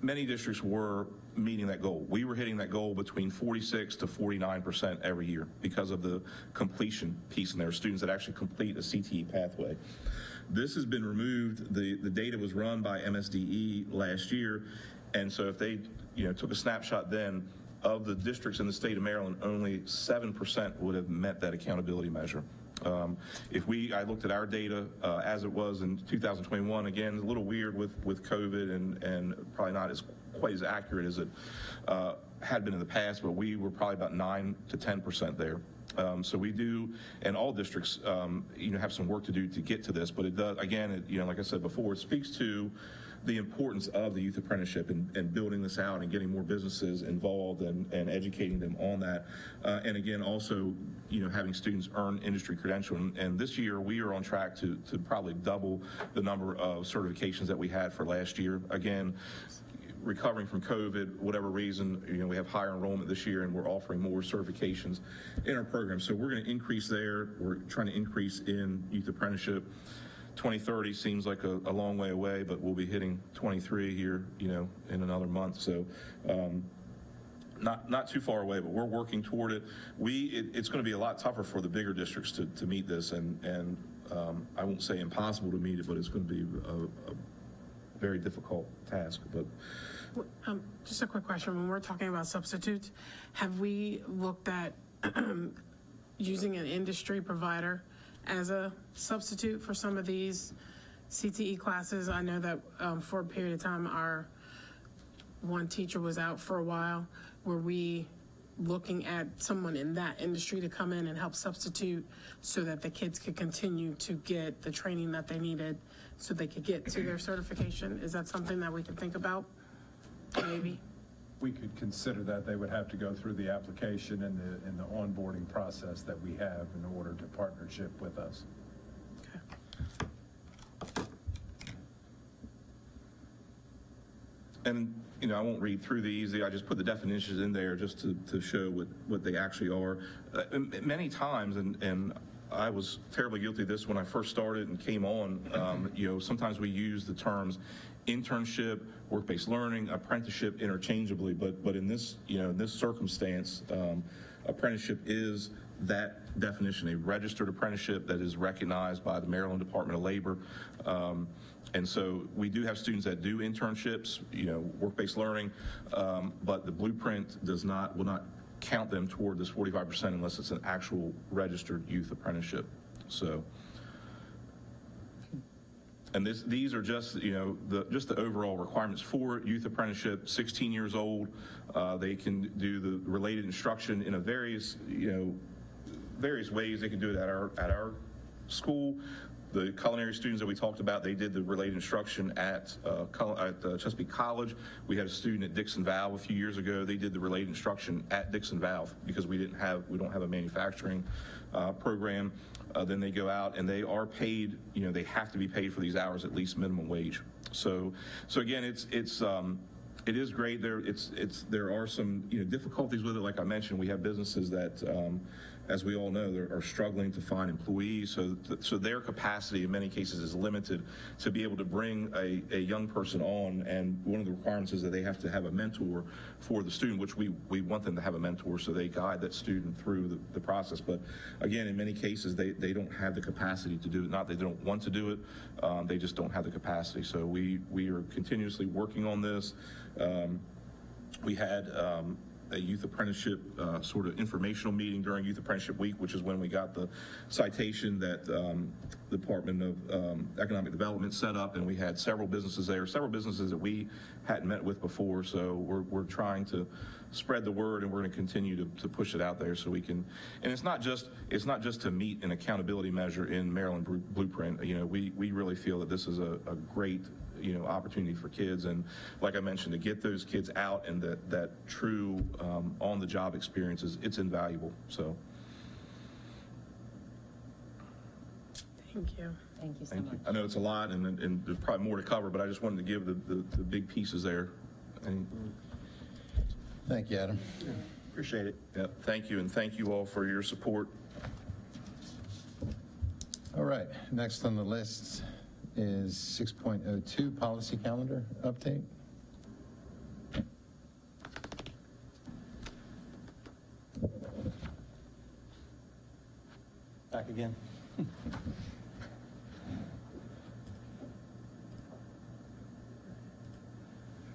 many districts were meeting that goal. We were hitting that goal between 46 to 49% every year because of the completion piece in there, students that actually complete a CTE pathway. This has been removed. The data was run by MSDE last year, and so if they took a snapshot then of the districts in the state of Maryland, only 7% would have met that accountability measure. I looked at our data as it was in 2021, again, a little weird with COVID and probably not quite as accurate as it had been in the past, but we were probably about 9 to 10% there. So we do, and all districts, have some work to do to get to this, but it does, again, like I said before, it speaks to the importance of the youth apprenticeship and building this out and getting more businesses involved and educating them on that. And again, also, having students earn industry credential. And this year, we are on track to probably double the number of certifications that we had for last year. Again, recovering from COVID, whatever reason, we have higher enrollment this year and we're offering more certifications in our program. So we're going to increase there. We're trying to increase in youth apprenticeship. 2030 seems like a long way away, but we'll be hitting 23 here, in another month. So not too far away, but we're working toward it. It's going to be a lot tougher for the bigger districts to meet this, and I won't say impossible to meet it, but it's going to be a very difficult task. But Just a quick question. When we're talking about substitutes, have we looked at using an industry provider as a substitute for some of these CTE classes? I know that for a period of time, our one teacher was out for a while. Were we looking at someone in that industry to come in and help substitute so that the kids could continue to get the training that they needed so they could get to their certification? Is that something that we could think about? Maybe. We could consider that. They would have to go through the application and the onboarding process that we have in order to partnership with us. Okay. And, I won't read through these. I just put the definitions in there just to show what they actually are. Many times, and I was terribly guilty of this when I first started and came on, sometimes we use the terms internship, work-based learning, apprenticeship interchangeably, but in this, in this circumstance, apprenticeship is that definition, a registered apprenticeship that is recognized by the Maryland Department of Labor. And so we do have students that do internships, work-based learning, but the blueprint will not count them toward this 45% unless it's an actual registered youth apprenticeship. So, and these are just, the overall requirements for youth apprenticeship. 16 years old, they can do the related instruction in various ways. They can do it at our school. The culinary students that we talked about, they did the related instruction at Chesapeake College. We had a student at Dixon Valve a few years ago. They did the related instruction at Dixon Valve because we don't have a manufacturing program. Then they go out and they are paid. They have to be paid for these hours at least minimum wage. So again, it is great. There are some difficulties with it. Like I mentioned, we have businesses that, as we all know, are struggling to find employees. So their capacity in many cases is limited to be able to bring a young person on. And one of the requirements is that they have to have a mentor for the student, which we want them to have a mentor, so they guide that student through the process. But again, in many cases, they don't have the capacity to do it. Not that they don't want to do it, they just don't have the capacity. So we are continuously working on this. We had a youth apprenticeship sort of informational meeting during Youth Apprenticeship Week, which is when we got the citation that the Department of Economic Development set up, and we had several businesses there, several businesses that we hadn't met with before. So we're trying to spread the word, and we're going to continue to push it out there so we can. And it's not just to meet an accountability measure in Maryland Blueprint. You know, we really feel that this is a great opportunity for kids, and like I mentioned, to get those kids out and that true on-the-job experience it's invaluable. So Thank you. Thank you so thank much. you. I know it's a lot, and there's probably more to cover, but I just wanted to give the big pieces there. And Thank you, Adam. Appreciate it. thank you, and thank you all for your support. All right, next on the list is 6.02 policy calendar update. Back again.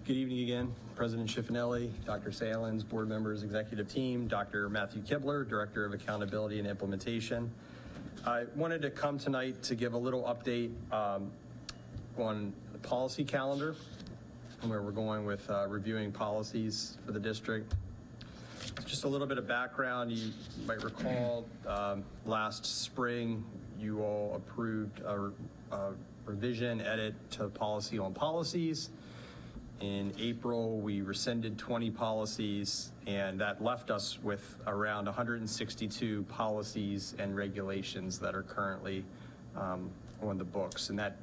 Good evening again, President Schiffinelli, Dr. Salins, board members, executive team, Dr. Matthew Kibler, Director of Accountability and Implementation. I wanted to come tonight to give a little update on the policy calendar and where we're going with reviewing policies for the district. Just a little bit of background. You might recall last spring you all approved a revision edit to policy on policies. In April, we rescinded 20 policies, and that left us with around 162 policies and regulations that are currently on the books. And that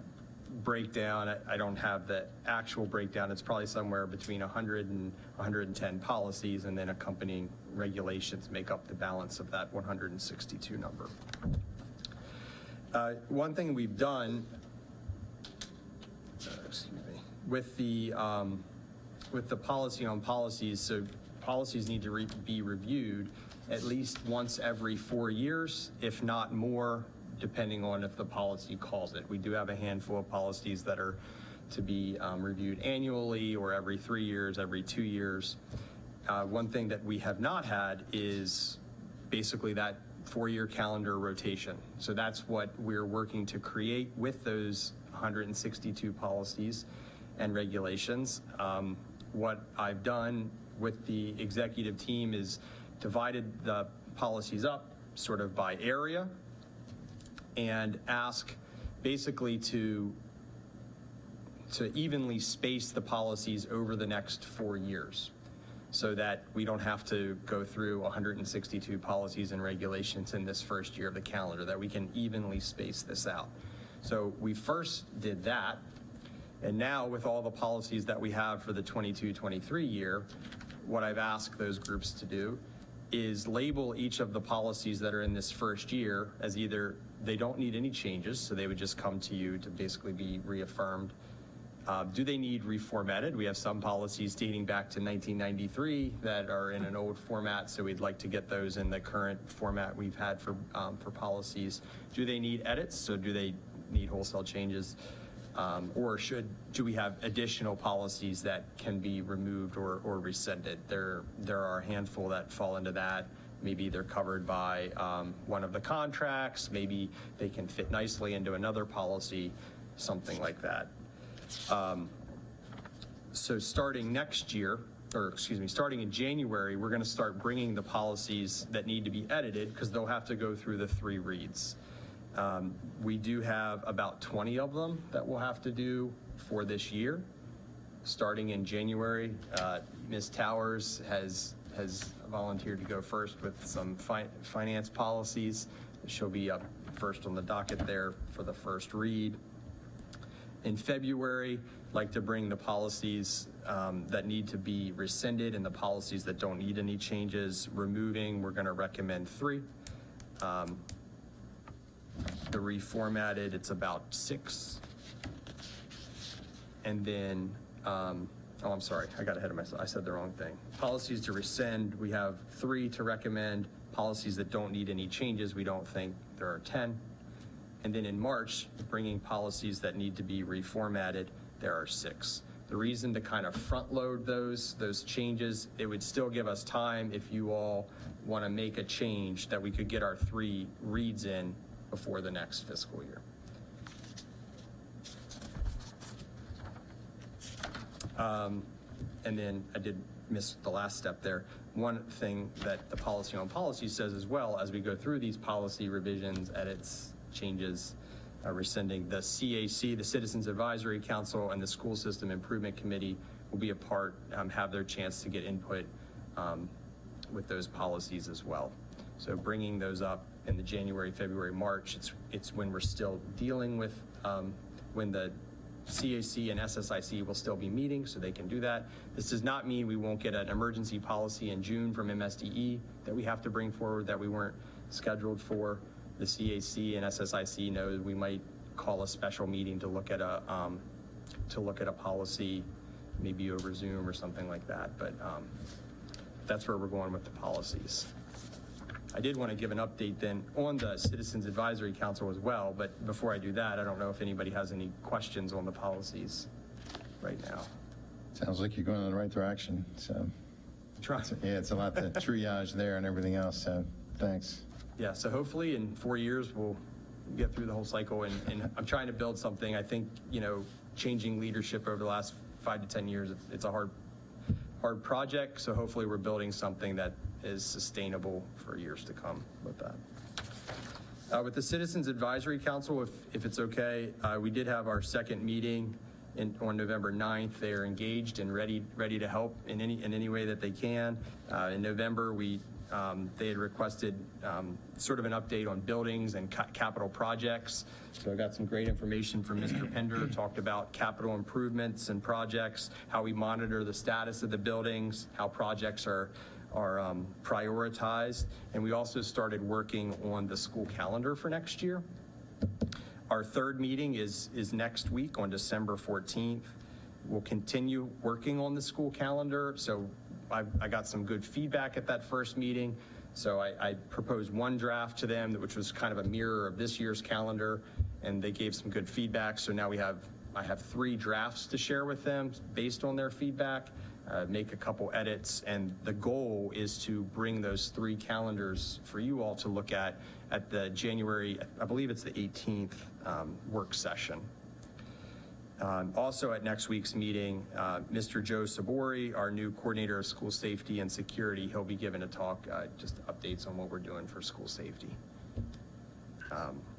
breakdown, I don't have the actual breakdown, it's probably somewhere between 100 and 110 policies, and then accompanying regulations make up the balance of that 162 number. One thing we've done, with the policy on policies, so policies need to be reviewed at least once every 4 years, if not more, depending on if the policy calls it. We do have a handful of policies that are to be reviewed annually or every 3 years, every 2 years. One thing that we have not had is basically that 4-year calendar rotation. So that's what we're working to create with those 162 policies and regulations. What I've done with the executive team is divided the policies up sort of by area and ask basically to evenly space the policies over the next 4 years so that we don't have to go through 162 policies and regulations in this first year of the calendar, that we can evenly space this out. So we first did that. And now with all the policies that we have for the 22-23 year, what I've asked those groups to do is label each of the policies that are in this first year as either they don't need any changes, so they would just come to you to basically be reaffirmed. Do they need reformatted? We have some policies dating back to 1993 that are in an old format, so we'd like to get those in the current format we've had for policies. Do they need edits? So do they need wholesale changes? Or do we have additional policies that can be removed or rescinded? There are a handful that fall into that. Maybe they're covered by one of the contracts. Maybe they can fit nicely into another policy, something like that. So starting next year, starting in January, we're going to start bringing the policies that need to be edited because they'll have to go through the 3 reads. We do have about 20 of them that we'll have to do for this year. Starting in January, Ms. Towers has volunteered to go first with some finance policies. She'll be up first on the docket there for the first read. In February, I'd like to bring the policies that need to be rescinded and the policies that don't need any changes removing. We're going to recommend 3. The reformatted, it's about 6. And then, I'm sorry, I got ahead of myself. I said the wrong thing. Policies to rescind, we have 3 to recommend. Policies that don't need any changes, we don't think there are 10. And then in March, bringing policies that need to be reformatted, there are 6. The reason to kind of front load those changes, it would still give us time if you all want to make a change that we could get our 3 reads in before the next fiscal year. And then I did miss the last step there. One thing that the policy on policy says as well, as we go through these policy revisions, edits, changes, rescinding, the CAC, the Citizens Advisory Council, and the School System Improvement Committee will be a part, have their chance to get input with those policies as well. So bringing those up in the January, February, March, it's when we're still dealing with, when the CAC and SSIC will still be meeting, so they can do that. This does not mean we won't get an emergency policy in June from MSDE that we have to bring forward that we weren't scheduled for. The CAC and SSIC know we might call a special meeting to look at a policy, maybe over Zoom or something like that. But that's where we're going with the policies. I did want to give an update then on the Citizens Advisory Council as well, but before I do that, I don't know if anybody has any questions on the policies right now. Sounds like you're going in the right direction, so. Try. Yeah, it's a lot to triage there and everything else, so thanks. Yeah, so hopefully in 4 years, we'll get through the whole cycle, and I'm trying to build something. I think, changing leadership over the last 5 to 10 years, it's a hard project, so hopefully we're building something that is sustainable for years to come with that. With the Citizens Advisory Council, if it's okay, we did have our second meeting on November 9th. They are engaged and ready to help in any way that they can. In November, they had requested sort of an update on buildings and capital projects. So I got some great information from Mr. Pender, talked about capital improvements and projects, how we monitor the status of the buildings, how projects are prioritized. And we also started working on the school calendar for next year. Our third meeting is next week on December 14th. We'll continue working on the school calendar. So I got some good feedback at that first meeting. So I proposed one draft to them, which was kind of a mirror of this year's calendar, and they gave some good feedback. So now I have 3 drafts to share with them based on their feedback, make a couple edits, and the goal is to bring those 3 calendars for you all to look at the January, I believe it's the 18th work session. Also at next week's meeting, Mr. Joe Sabori, our new coordinator of school safety and security, he'll be giving a talk, just updates on what we're doing for school safety.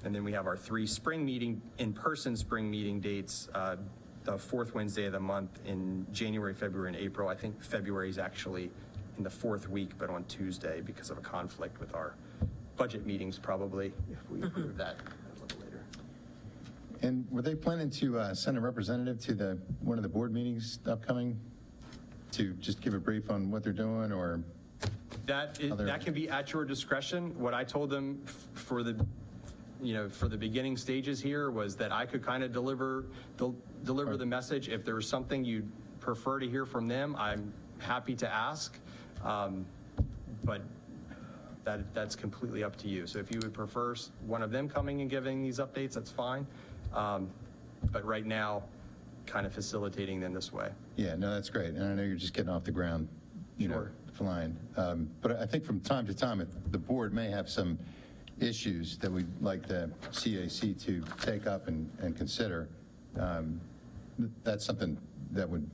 And then we have our 3 in-person spring meeting dates, the 4th Wednesday of the month in January, February, and April. I think February is actually in the 4th week, but on Tuesday because of a conflict with our budget meetings probably, if we approve that a little later. And were they planning to send a representative to one of the board meetings upcoming to just give a brief on what they're doing, or? That can be at your discretion. What I told them for the beginning stages here was that I could kind of deliver the message. If there was something you'd prefer to hear from them, I'm happy to ask. But that's completely up to you. So if you would prefer one of them coming and giving these updates, that's fine. But right now, kind of facilitating them this way. Yeah, no, that's great. And I know you're just getting off the ground, flying. But I think from time to time, the board may have some issues that we'd like the CAC to take up and consider. That's something that would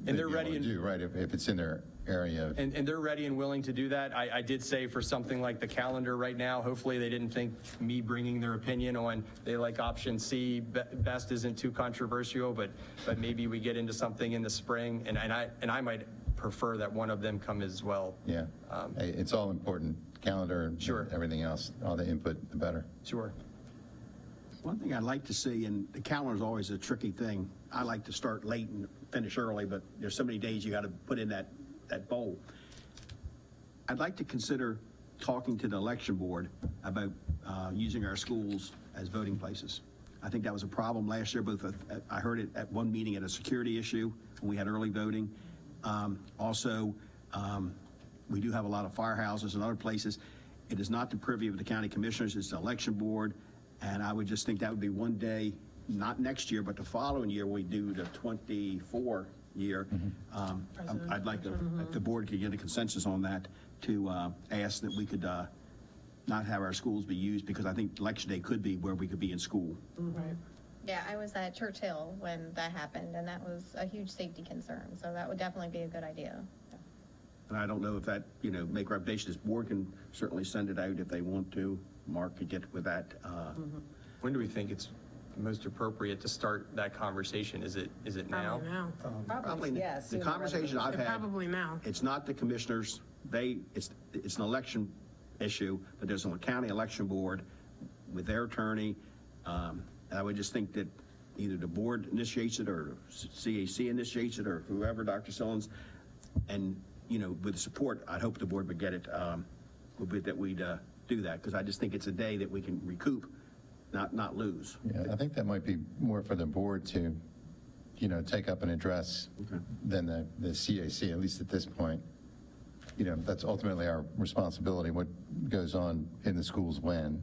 And they're ready to do, right, if it's in their area. And they're ready and willing to do that. I did say for something like the calendar right now, hopefully they didn't think me bringing their opinion on they like option C best isn't too controversial, but maybe we get into something in the spring, and I might prefer that one of them come as well. Yeah, hey, it's all important, calendar and Sure. everything else, all the input, the better. Sure. One thing I'd like to see, and the calendar is always a tricky thing. I like to start late and finish early, but there's so many days you got to put in that bowl. I'd like to consider talking to the election board about using our schools as voting places. I think that was a problem last year, I heard it at one meeting at a security issue when we had early voting. Also, we do have a lot of firehouses and other places. It is not the purview of the county commissioners, it's the election board, and I would just think that would be one day not next year, but the following year, we do the 24 year. I'd like to, if the board could get a consensus on that, to ask that we could not have our schools be used, because I think election day could be where we could be in school. Yeah, I was at Churchill when that happened, and that was a huge safety concern, so that would definitely be a good idea. And I don't know if that, make reputation, this board can certainly send it out if they want to. Mark could get with that. When do we think it's most appropriate to start that conversation? Is it now? Probably now. Probably, yeah, the sooner rather conversation I've had, Probably now. it's not the commissioners, it's an election issue, but there's a county election board with their attorney. And I would just think that either the board initiates it or CAC initiates it or whoever, Dr. Sillens, and, with the support, I'd hope the board would get it, that we'd do that, because I just think it's a day that we can recoup, not lose. Yeah, I think that might be more for the board to, take up and address than the CAC, at least at this point. That's ultimately our responsibility, what goes on in the schools when.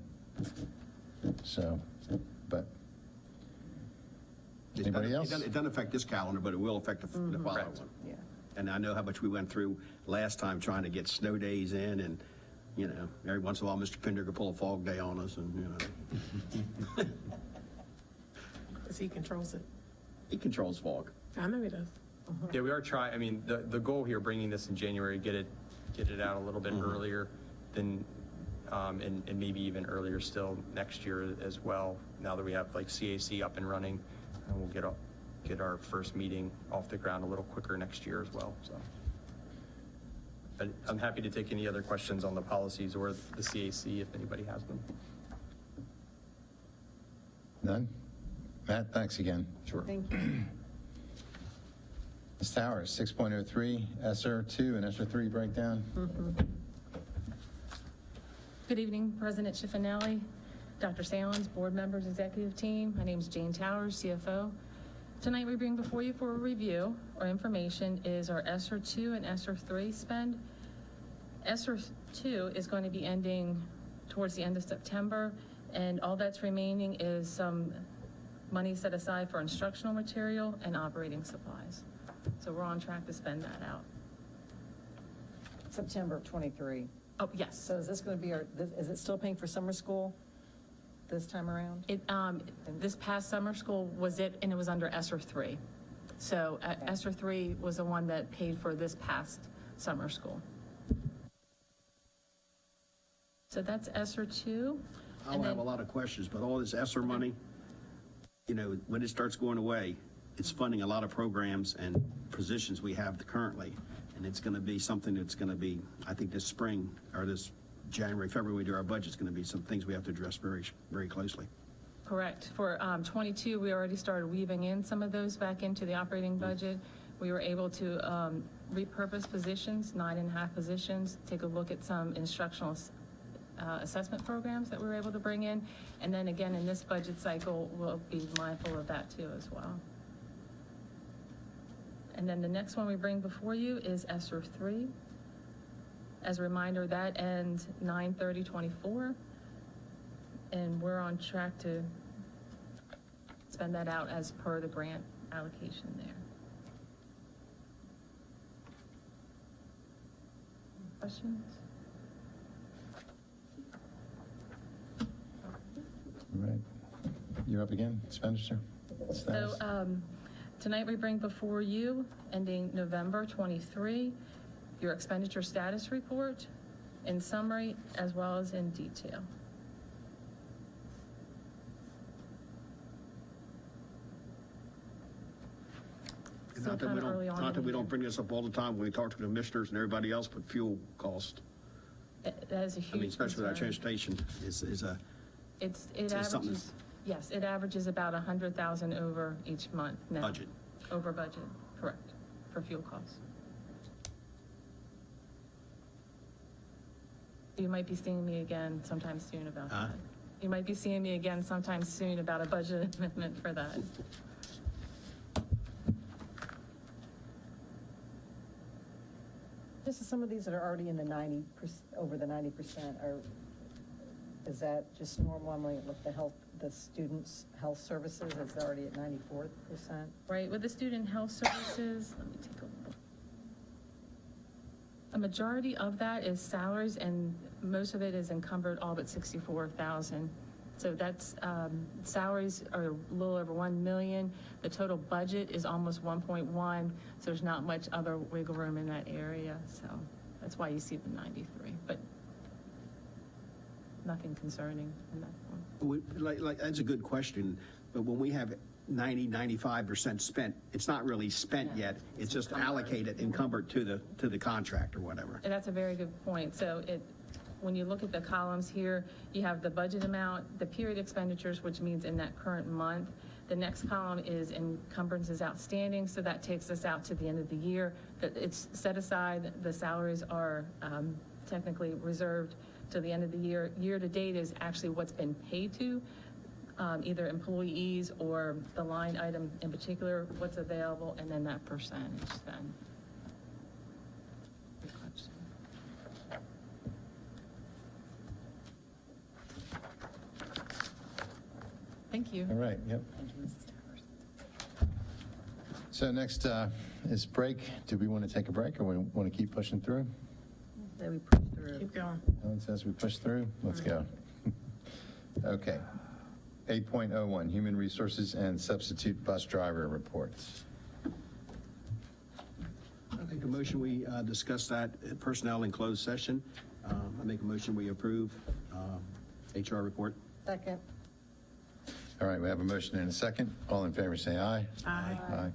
So, but anybody else? It doesn't affect this calendar, but it will affect the following Correct. one. Yeah. And I know how much we went through last time trying to get snow days in, and, every once in a while, Mr. Pender could pull a fog day on us, and, Because he controls it. he controls fog. I know he does. Yeah, we are trying, the goal here, bringing this in January, get it out a little bit earlier than, and maybe even earlier still next year as well, now that we have like CAC up and running, and we'll get our first meeting off the ground a little quicker next year as well, so. But I'm happy to take any other questions on the policies or the CAC if anybody has them. None? Matt, thanks again. Sure. Thank you. Ms. Towers, 6.03, ESSER 2 and ESSER 3 breakdown. Good evening, President Schiffinelli, Dr. Salins, board members, executive team. My name is Jane Towers, CFO. Tonight we bring before you for a review or information is our ESSER 2 and ESSER 3 spend. ESSER 2 is going to be ending towards the end of September, and all that's remaining is some money set aside for instructional material and operating supplies. So we're on track to spend that out. September of '23. Oh, yes. So is this going to be is it still paying for summer school this time around? This past summer school was it, and it was under ESSER 3. So ESSER 3 was the one that paid for this past summer school. So that's ESSER 2. I'll have a lot of questions, but all this ESSER money, when it starts going away, it's funding a lot of programs and positions we have currently. And it's going to be something that's going to be, I think this spring, or this January, February, we do our budget, it's going to be some things we have to address very, very closely. Correct. For 22, we already started weaving in some of those back into the operating budget. We were able to repurpose positions, 9.5 positions, take a look at some instructional assessment programs that we were able to bring in. And then again, in this budget cycle, we'll be mindful of that too as well. And then the next one we bring before you is ESSER 3. As a reminder, that ends 9/30/24, and we're on track to spend that out as per the grant allocation there. Questions? All right. You're up again, expenditure. Status. So tonight we bring before you, ending November 23, your expenditure status report in summary as well as in detail. Still Not that kind of early on. not that in we the don't year. bring this up all the time when we talk to the commissioners and everybody else, but fuel cost. That is a huge I mean, especially with our concern. transportation is a, It it's something averages, yes, it averages about 100,000 over each month now. budget. Over budget, correct, for fuel costs. You might be seeing me again sometime soon about Huh? that. You might be seeing me again sometime soon about a budget amendment for that. This is some of these that are already in the 90%, over the 90% are Is that just normal? I'm looking at the students' health services, it's already at 94%. Right, with the student health services, let me take a look. A majority of that is salaries, and most of it is encumbered, all but 64,000. So that's, salaries are a little over 1 million. The total budget is almost 1.1, so there's not much other wiggle room in that area. So that's why you see the 93, but nothing concerning in that one. That's a good question, but when we have 95% spent, it's not really spent yet, it's just allocated, encumbered to the contract or whatever. And that's a very good point. So when you look at the columns here, you have the budget amount, the period expenditures, which means in that current month. The next column is encumbrances outstanding, so that takes us out to the end of the year. It's set aside, the salaries are technically reserved to the end of the year. Year to date is actually what's been paid to, either employees or the line item in particular, what's available, and then that percentage then. Good question. Thank you. All right, yep. Thank you, Mrs. Towers. So next is break. Do we want to take a break, or we want to keep pushing through? Then we push through. Keep going. Ellen says we push through. Let's go. Okay. 8.01, Human Resources and Substitute Bus Driver Reports. I make a motion we discuss that personnel in closed session. I make a motion we approve HR report. Second. All right, we have a motion and a second. All in favor, say aye. Aye. Aye.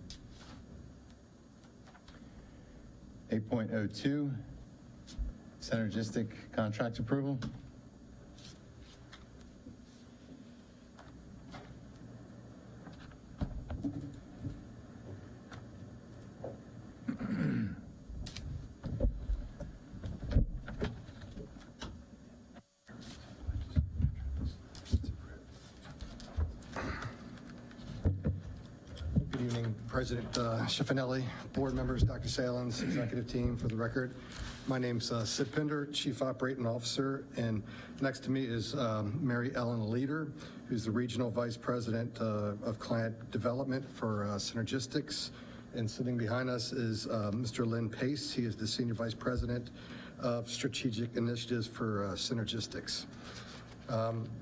8.02, Synergistic Contract Approval. Good evening, President Schiffinelli, board members, Dr. Salins, executive team. For the record, my name's Sid Pinder, Chief Operating Officer, and next to me is Mary Ellen Leader, who's the Regional Vice President of Client Development for Synergistics. And sitting behind us is Mr. Lynn Pace. He is the Senior Vice President of Strategic Initiatives for Synergistics.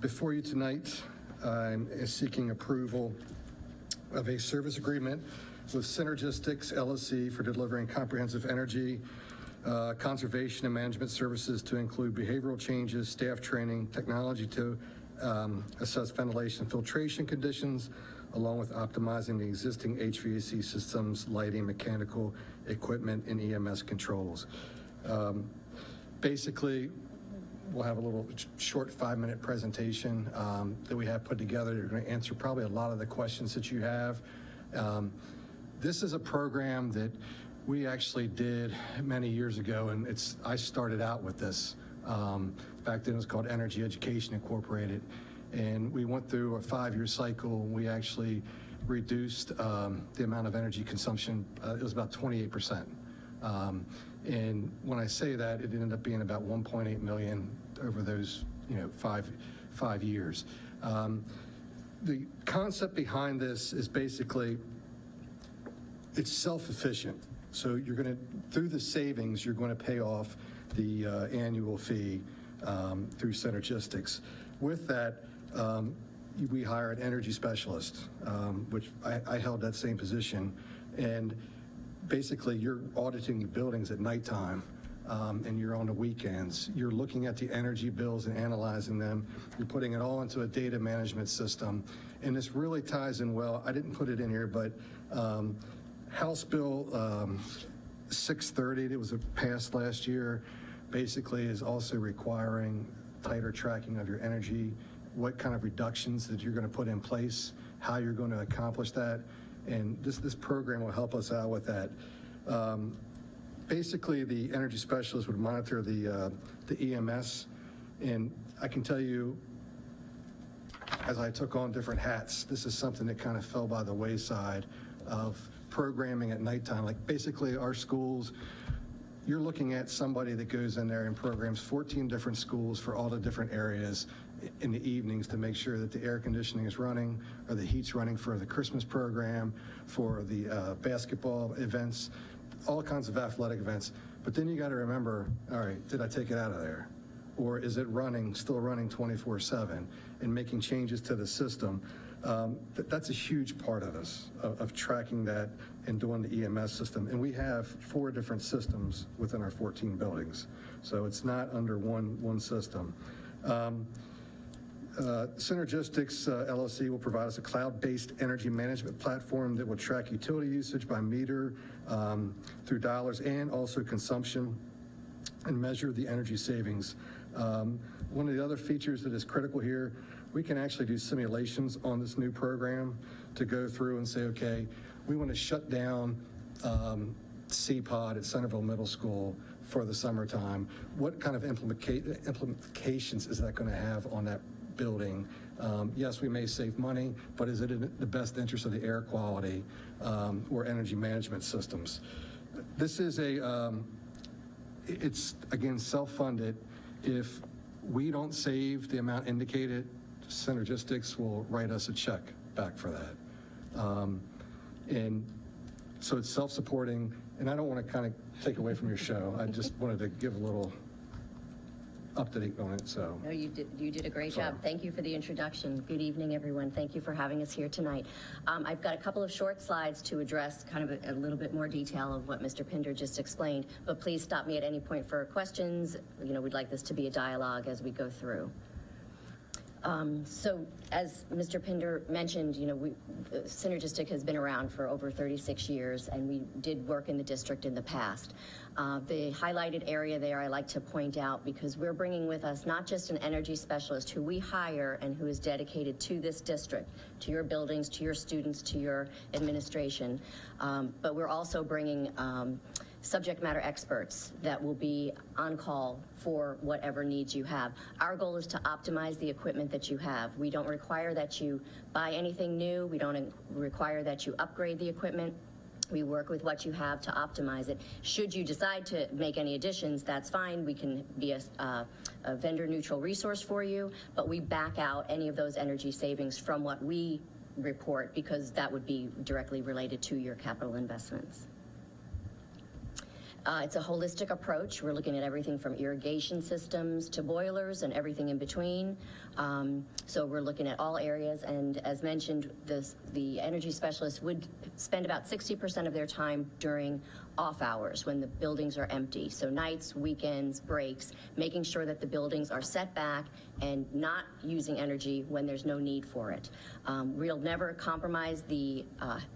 Before you tonight, I'm seeking approval of a service agreement with Synergistics LLC for delivering comprehensive energy, conservation and management services to include behavioral changes, staff training, technology to assess ventilation and filtration conditions, along with optimizing the existing HVAC systems, lighting, mechanical equipment, and EMS controls. Basically, we'll have a little short 5-minute presentation that we have put together. You're going to answer probably a lot of the questions that you have. This is a program that we actually did many years ago, and I started out with this. Back then it was called Energy Education Incorporated, and we went through a 5-year cycle. We actually reduced the amount of energy consumption. It was about 28%. And when I say that, it ended up being about 1.8 million over those, 5 years. The concept behind this is basically it's self-efficient. So you're going to, through the savings, you're going to pay off the annual fee through Synergistics. With that, we hire an energy specialist, which I held that same position. And basically, you're auditing buildings at nighttime, and you're on the weekends. You're looking at the energy bills and analyzing them. You're putting it all into a data management system. And this really ties in well. I didn't put it in here, but House Bill 630 that was passed last year basically is also requiring tighter tracking of your energy, what kind of reductions that you're going to put in place, how you're going to accomplish that. And this program will help us out with that. Basically, the energy specialist would monitor the EMS, and I can tell you, as I took on different hats, this is something that kind of fell by the wayside of programming at nighttime. Like basically our schools, you're looking at somebody that goes in there and programs 14 different schools for all the different areas, in the evenings to make sure that the air conditioning is running or the heat's running for the Christmas program, for the basketball events, all kinds of athletic events. But then you got to remember, all right, did I take it out of there? Or is it still running 24/7, and making changes to the system? That's a huge part of this, of tracking that and doing the EMS system. And we have 4 different systems within our 14 buildings. So it's not under one system. Synergistics LLC will provide us a cloud-based energy management platform that will track utility usage by meter through dollars and also consumption, and measure the energy savings. One of the other features that is critical here, we can actually do simulations on this new program to go through and say, okay, we want to shut down CPOD at Centerville Middle School for the summertime. What kind of implications is that going to have on that building? Yes, we may save money, but is it in the best interest of the air quality or energy management systems? This is it's again self-funded. If we don't save the amount indicated, Synergistics will write us a check back for that. And so it's self-supporting, and I don't want to kind of take away from your show. I just wanted to give a little update on it, so. No, you did a great job. Thank you for the introduction. Good evening, everyone. Thank you for having us here tonight. I've got a couple of short slides to address kind of a little bit more detail of what Mr. Pinder just explained, but please stop me at any point for questions. You know, we'd like this to be a dialogue as we go through. So as Mr. Pinder mentioned, you know, Synergistic has been around for over 36 years, and we did work in the district in the past. The highlighted area there I like to point out, because we're bringing with us not just an energy specialist who we hire and who is dedicated to this district, to your buildings, to your students, to your administration, but we're also bringing subject matter experts that will be on call for whatever needs you have. Our goal is to optimize the equipment that you have. We don't require that you buy anything new. We don't require that you upgrade the equipment. We work with what you have to optimize it. Should you decide to make any additions, that's fine. We can be a vendor-neutral resource for you, but we back out any of those energy savings from what we report, because that would be directly related to your capital investments. It's a holistic approach. We're looking at everything from irrigation systems to boilers and everything in between. So we're looking at all areas, and as mentioned, the energy specialists would spend about 60% of their time during off hours when the buildings are empty. So nights, weekends, breaks, making sure that the buildings are set back and not using energy when there's no need for it. We'll never compromise the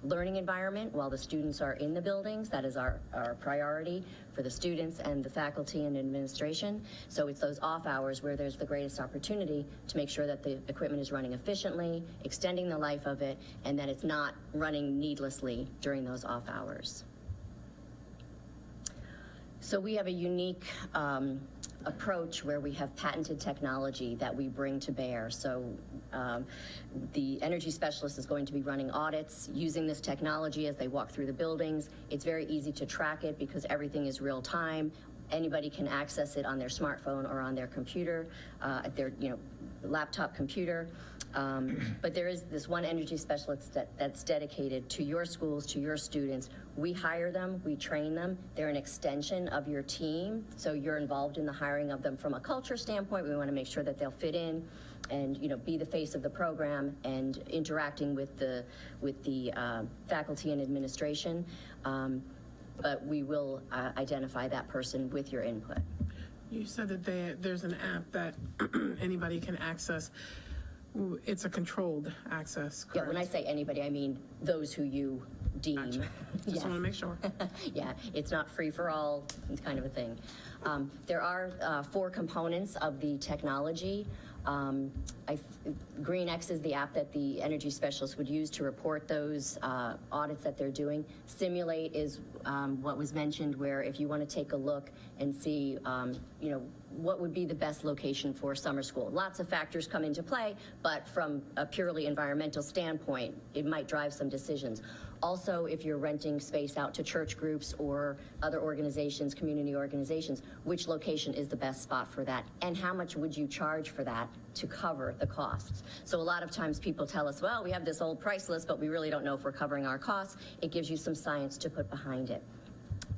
learning environment while the students are in the buildings. That is our priority for the students and the faculty and administration. So it's those off hours where there's the greatest opportunity to make sure that the equipment is running efficiently, extending the life of it, and that it's not running needlessly during those off hours. So we have a unique approach where we have patented technology that we bring to bear. So the energy specialist is going to be running audits using this technology as they walk through the buildings. It's very easy to track it because everything is real time. Anybody can access it on their smartphone or on their computer, at their laptop computer. But there is this one energy specialist that's dedicated to your schools, to your students. We hire them, we train them. They're an extension of your team, so you're involved in the hiring of them from a culture standpoint. We want to make sure that they'll fit in and be the face of the program and interacting with the faculty and administration. But we will identify that person with your input. You said that there's an app that anybody can access. It's a controlled access, correct? Yeah, when I say anybody, I mean those who you deem. Gotcha. Just want to make sure. Yeah, it's not free for all kind of a thing. There are 4 components of the technology. GreenX is the app that the energy specialists would use to report those audits that they're doing. Simulate is what was mentioned, where if you want to take a look and see, what would be the best location for summer school. Lots of factors come into play, but from a purely environmental standpoint, it might drive some decisions. Also, if you're renting space out to church groups or other organizations, community organizations, which location is the best spot for that? And how much would you charge for that to cover the costs? So a lot of times people tell us, well, we have this old price list, but we really don't know if we're covering our costs. It gives you some science to put behind it.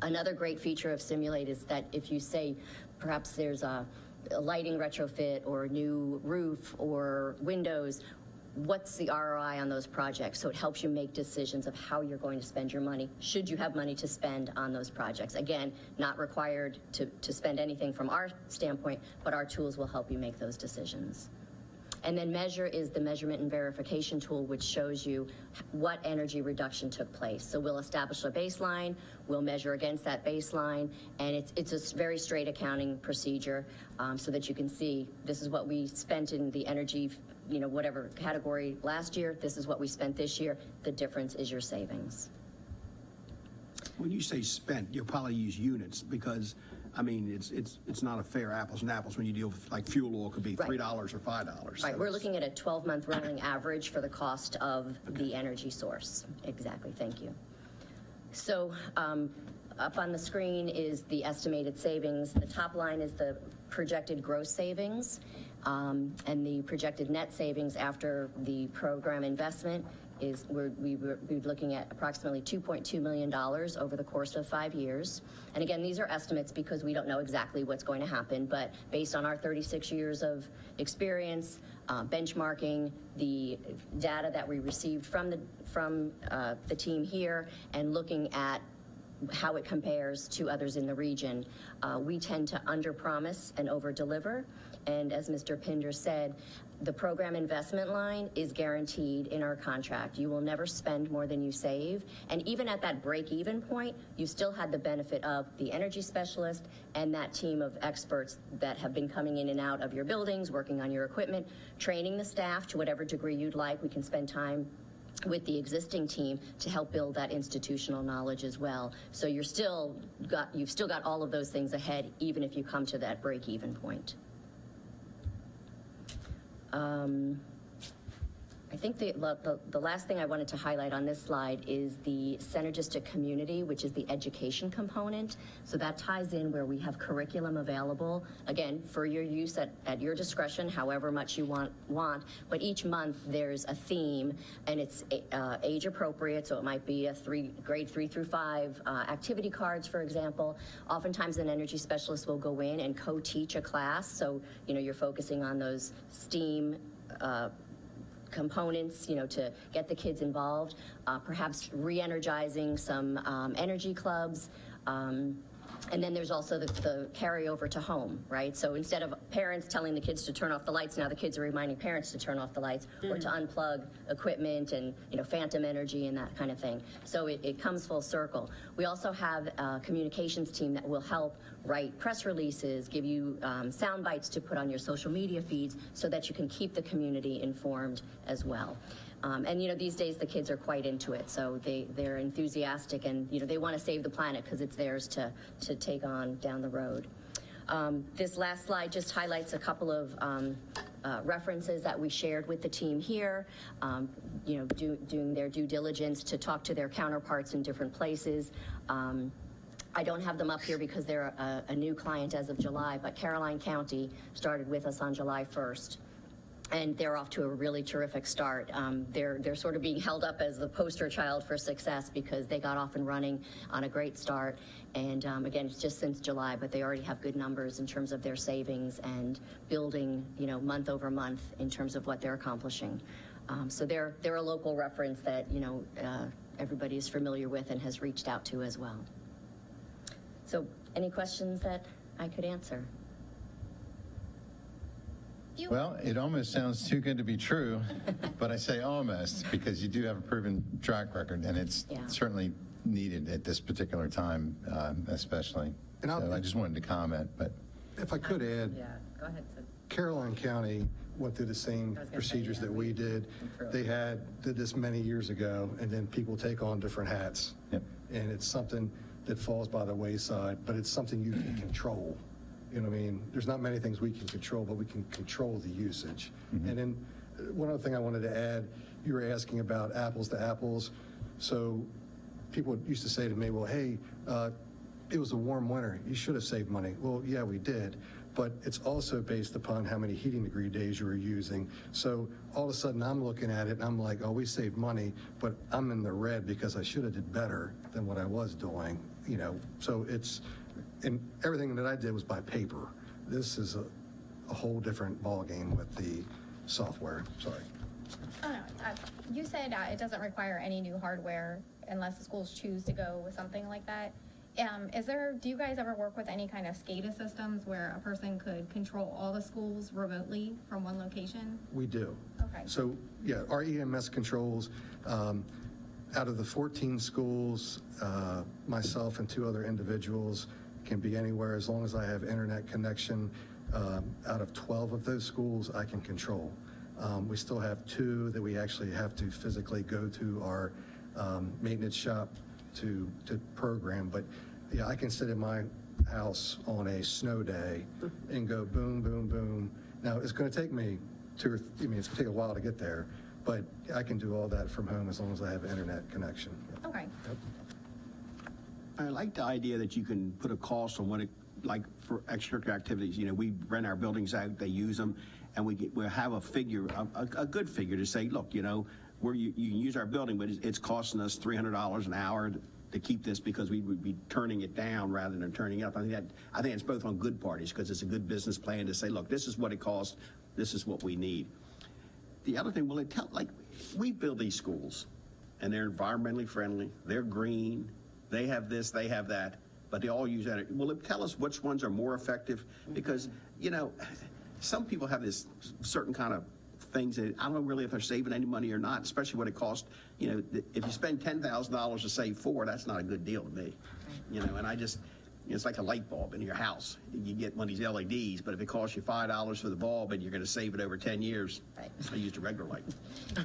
Another great feature of Simulate is that if you say perhaps there's a lighting retrofit or a new roof or windows, what's the ROI on those projects? So it helps you make decisions of how you're going to spend your money, should you have money to spend on those projects. Again, not required to spend anything from our standpoint, but our tools will help you make those decisions. And then Measure is the measurement and verification tool, which shows you what energy reduction took place. So we'll establish a baseline, we'll measure against that baseline, and it's a very straight accounting procedure so that you can see this is what we spent in the energy, whatever category last year, this is what we spent this year. The difference is your savings. When you say spent, you'll probably use units because, I mean, it's not a fair apples and apples when you deal with, like, fuel oil could be $3 or $5. Right, we're looking at a 12-month rolling average for the cost of the energy source. Exactly, thank you. So up on the screen is the estimated savings. The top line is the projected gross savings, and the projected net savings after the program investment is we're looking at approximately $2.2 million over the course of 5 years. And again, these are estimates because we don't know exactly what's going to happen, but based on our 36 years of experience, benchmarking, the data that we received from the team here, and looking at how it compares to others in the region, we tend to underpromise and overdeliver. And as Mr. Pinder said, the program investment line is guaranteed in our contract. You will never spend more than you save. And even at that break-even point, you still had the benefit of the energy specialist and that team of experts that have been coming in and out of your buildings, working on your equipment, training the staff to whatever degree you'd like. We can spend time with the existing team to help build that institutional knowledge as well. So you've still got all of those things ahead, even if you come to that break-even point. I think the last thing I wanted to highlight on this slide is the synergistic community, which is the education component. So that ties in where we have curriculum available, again, for your use at your discretion, however much you want. But each month there's a theme, and it's age appropriate, so it might be a grade 3 through 5 activity cards, for example. Oftentimes an energy specialist will go in and co-teach a class, so you're focusing on those STEAM components, to get the kids involved, perhaps re-energizing some energy clubs. And then there's also the carryover to home, right? So instead of parents telling the kids to turn off the lights, now the kids are reminding parents to turn off the lights or to unplug equipment and, phantom energy and that kind of thing. So it comes full circle. We also have a communications team that will help write press releases, give you sound bites to put on your social media feeds so that you can keep the community informed as well. And these days the kids are quite into it, so they're enthusiastic, and they want to save the planet because it's theirs to take on down the road. This last slide just highlights a couple of references that we shared with the team here, doing their due diligence to talk to their counterparts in different places. I don't have them up here because they're a new client as of July, but Caroline County started with us on July 1st. And they're off to a really terrific start. They're sort of being held up as the poster child for success because they got off and running on a great start. And again, it's just since July, but they already have good numbers in terms of their savings and building, month over month in terms of what they're accomplishing. So they're a local reference that, everybody is familiar with and has reached out to as well. So any questions that I could answer? Well, it almost sounds too good to be true, but I say almost because you do have a proven track record, and it's certainly needed at this particular time, especially. And so I just wanted to comment, but if I could add, go ahead, Sid. Caroline County went through the same procedures that we did. They did this many years ago, and then people take on different hats. Yep. And it's something that falls by the wayside, but it's something you can control. You know what I mean? There's not many things we can control, but we can control the usage. And then one other thing I wanted to add, you were asking about apples to apples. So people used to say to me, well, hey, it was a warm winter. You should have saved money. Well, yeah, we did. But it's also based upon how many heating degree days you were using. So all of a sudden I'm looking at it and I'm like, oh, we saved money, but I'm in the red because I should have did better than what I was doing, you know? So it's, and everything that I did was by paper. This is a whole different ballgame with the software, sorry. Oh, no, you said it doesn't require any new hardware unless the schools choose to go with something like that. Do you guys ever work with any kind of SCADA systems where a person could control all the schools remotely from one location? We do. Okay. So, yeah, our EMS controls, out of the 14 schools, myself and 2 other individuals can be anywhere as long as I have internet connection. Out of 12 of those schools, I can control. We still have 2 that we actually have to physically go to our maintenance shop to program, but yeah, I can sit in my house on a snow day and go boom, boom, boom. Now, it's going to take me it's going to take a while to get there, but I can do all that from home as long as I have internet connection. Okay. I like the idea that you can put a cost on what it, like for extracurricular activities, you know, we rent our buildings out, they use them, and we'll have a figure, a good figure to say, look, you know, you can use our building, but it's costing us $300 an hour to keep this because we would be turning it down rather than turning it up. I think it's both on good parties because it's a good business plan to say, look, this is what it costs, this is what we need. The other thing, we build these schools and they're environmentally friendly, they're green, they have this, they have that, but they all use that. Will it tell us which ones are more effective? Because, you know, some people have this certain kind of things that I don't know really if they're saving any money or not, especially what it costs. You know, if you spend $10,000 to save 4, that's not a good deal to me. You know, and it's like a light bulb in your house. You get one of these LEDs, but if it costs you $5 for the bulb and you're going to save it over 10 years, Right. I used a regular light.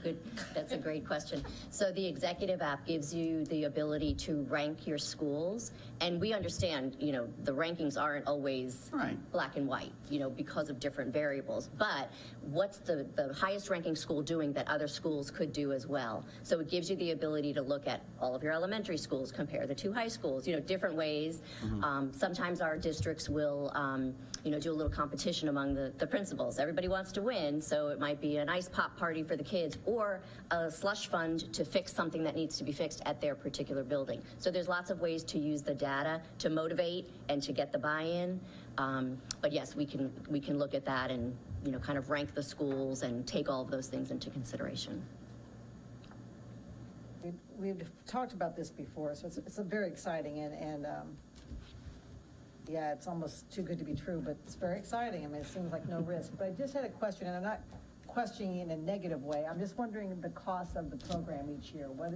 Good. That's a great question. So the executive app gives you the ability to rank your schools, and we understand, you know, the rankings aren't always Right. black and white, you know, because of different variables. But what's the highest ranking school doing that other schools could do as well? So it gives you the ability to look at all of your elementary schools, compare the 2 high schools, you know, different ways. Sometimes our districts will, you know, do a little competition among the principals. Everybody wants to win, so it might be an ice pop party for the kids or a slush fund to fix something that needs to be fixed at their particular building. So there's lots of ways to use the data to motivate and to get the buy-in. But yes, we can look at that and, you know, kind of rank the schools and take all of those things into consideration. We've talked about this before, so it's a very exciting and yeah, it's almost too good to be true, but it's very exciting. I mean, it seems like no risk. But I just had a question, and I'm not questioning in a negative way. I'm just wondering the cost of the program each year. What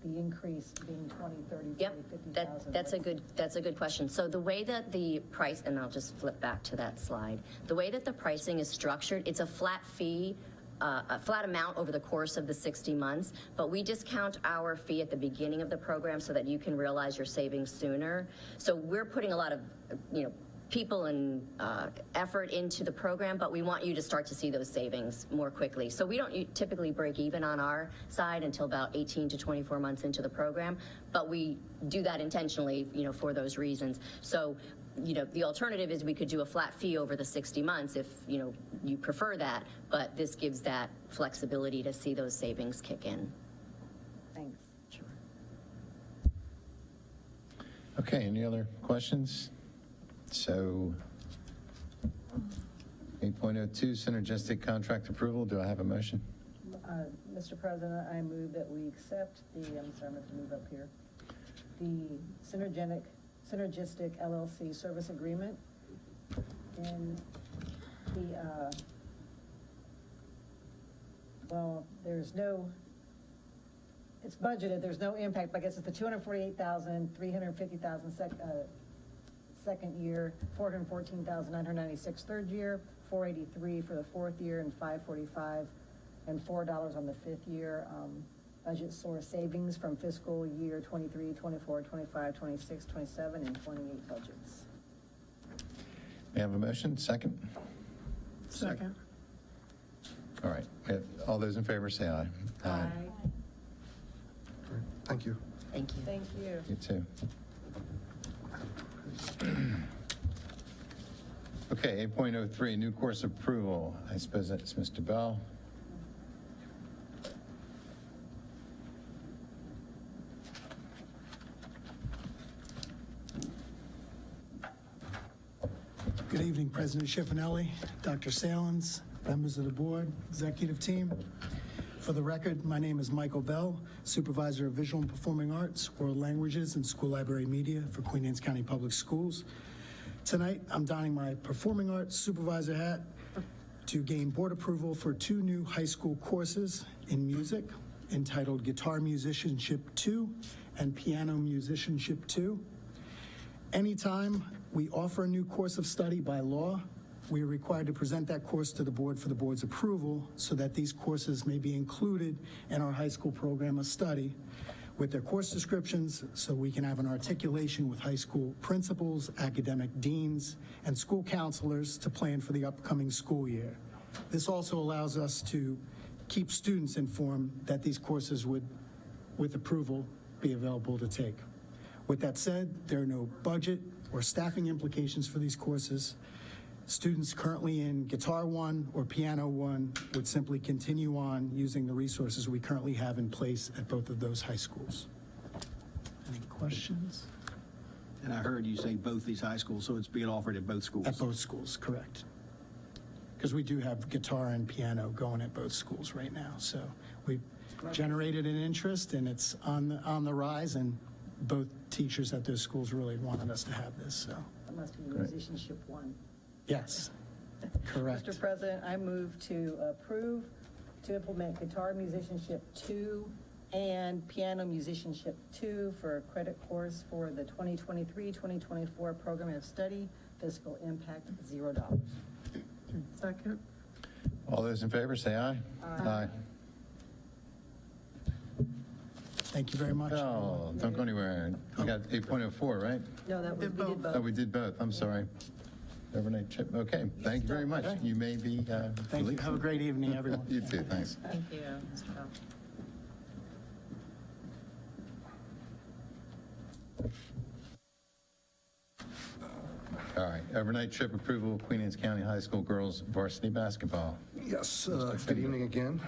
the increase being 20, 30, 40, Yep, 50,000? that's a good question. So the way that the price, and I'll just flip back to that slide. The way that the pricing is structured, it's a flat fee, a flat amount over the course of the 60 months, but we discount our fee at the beginning of the program so that you can realize your savings sooner. So we're putting a lot of, you know, people and effort into the program, but we want you to start to see those savings more quickly. So we don't typically break even on our side until about 18 to 24 months into the program, but we do that intentionally, you know, for those reasons. So, you know, the alternative is we could do a flat fee over the 60 months if, you know, you prefer that, but this gives that flexibility to see those savings kick in. Thanks. Sure. Okay, any other questions? So 8.02, synergistic contract approval. Do I have a motion? Mr. President, I move that we accept I'm sorry, I have to move up here. The Synergistic LLC service agreement and it's budgeted, there's no impact, but I guess it's the 248,000, 350,000 second year, 414,996 third year, 483 for the 4th year, and 545 and $4 on the 5th year. Budget source savings from fiscal year 23, 24, 25, 26, 27, and 28 budgets. We have a motion, second? Second. All right, all those in favor say aye. Aye. Thank you. Thank you. Thank you. You too. Okay, 8.03, new course approval. I suppose that's Mr. Bell. Good evening, President Schiffinelli, Dr. Salins, members of the board, executive team. For the record, my name is Michael Bell, Supervisor of Visual and Performing Arts, World Languages, and School Library Media for Queen Anne's County Public Schools. Tonight, I'm donning my Performing Arts Supervisor hat to gain board approval for 2 new high school courses in music entitled Guitar Musicianship 2 and Piano Musicianship 2. Anytime we offer a new course of study by law, we are required to present that course to the board for the board's approval so that these courses may be included in our high school program of study with their course descriptions so we can have an articulation with high school principals, academic deans, and school counselors to plan for the upcoming school year. This also allows us to keep students informed that these courses would, with approval, be available to take. With that said, there are no budget or staffing implications for these courses. Students currently in Guitar 1 or Piano 1 would simply continue on using the resources we currently have in place at both of those high schools. Any questions? And I heard you say both these high schools, so it's being offered at both schools. At both schools, correct. Because we do have guitar and piano going at both schools right now. So we've generated an interest and it's on the rise, and both teachers at those schools really wanted us to have this, so. That must be musicianship 1. Yes, correct. Mr. President, I move to approve to implement Guitar Musicianship 2 and Piano Musicianship 2 for a credit course for the 2023-2024 program of study, fiscal impact $0. Second. All those in favor say aye. Aye. Thank you very much. Oh, don't go anywhere. We got 8.04, right? No, that was, we did both. Oh, we did both. I'm sorry. Overnight trip. Okay, thank you very much. You may be Thank you. released. Have a great evening, everyone. You too, thanks. Thank you, Mr. Bell. All right, overnight trip approval, Queen Anne's County High School girls varsity basketball. Yes, good evening again.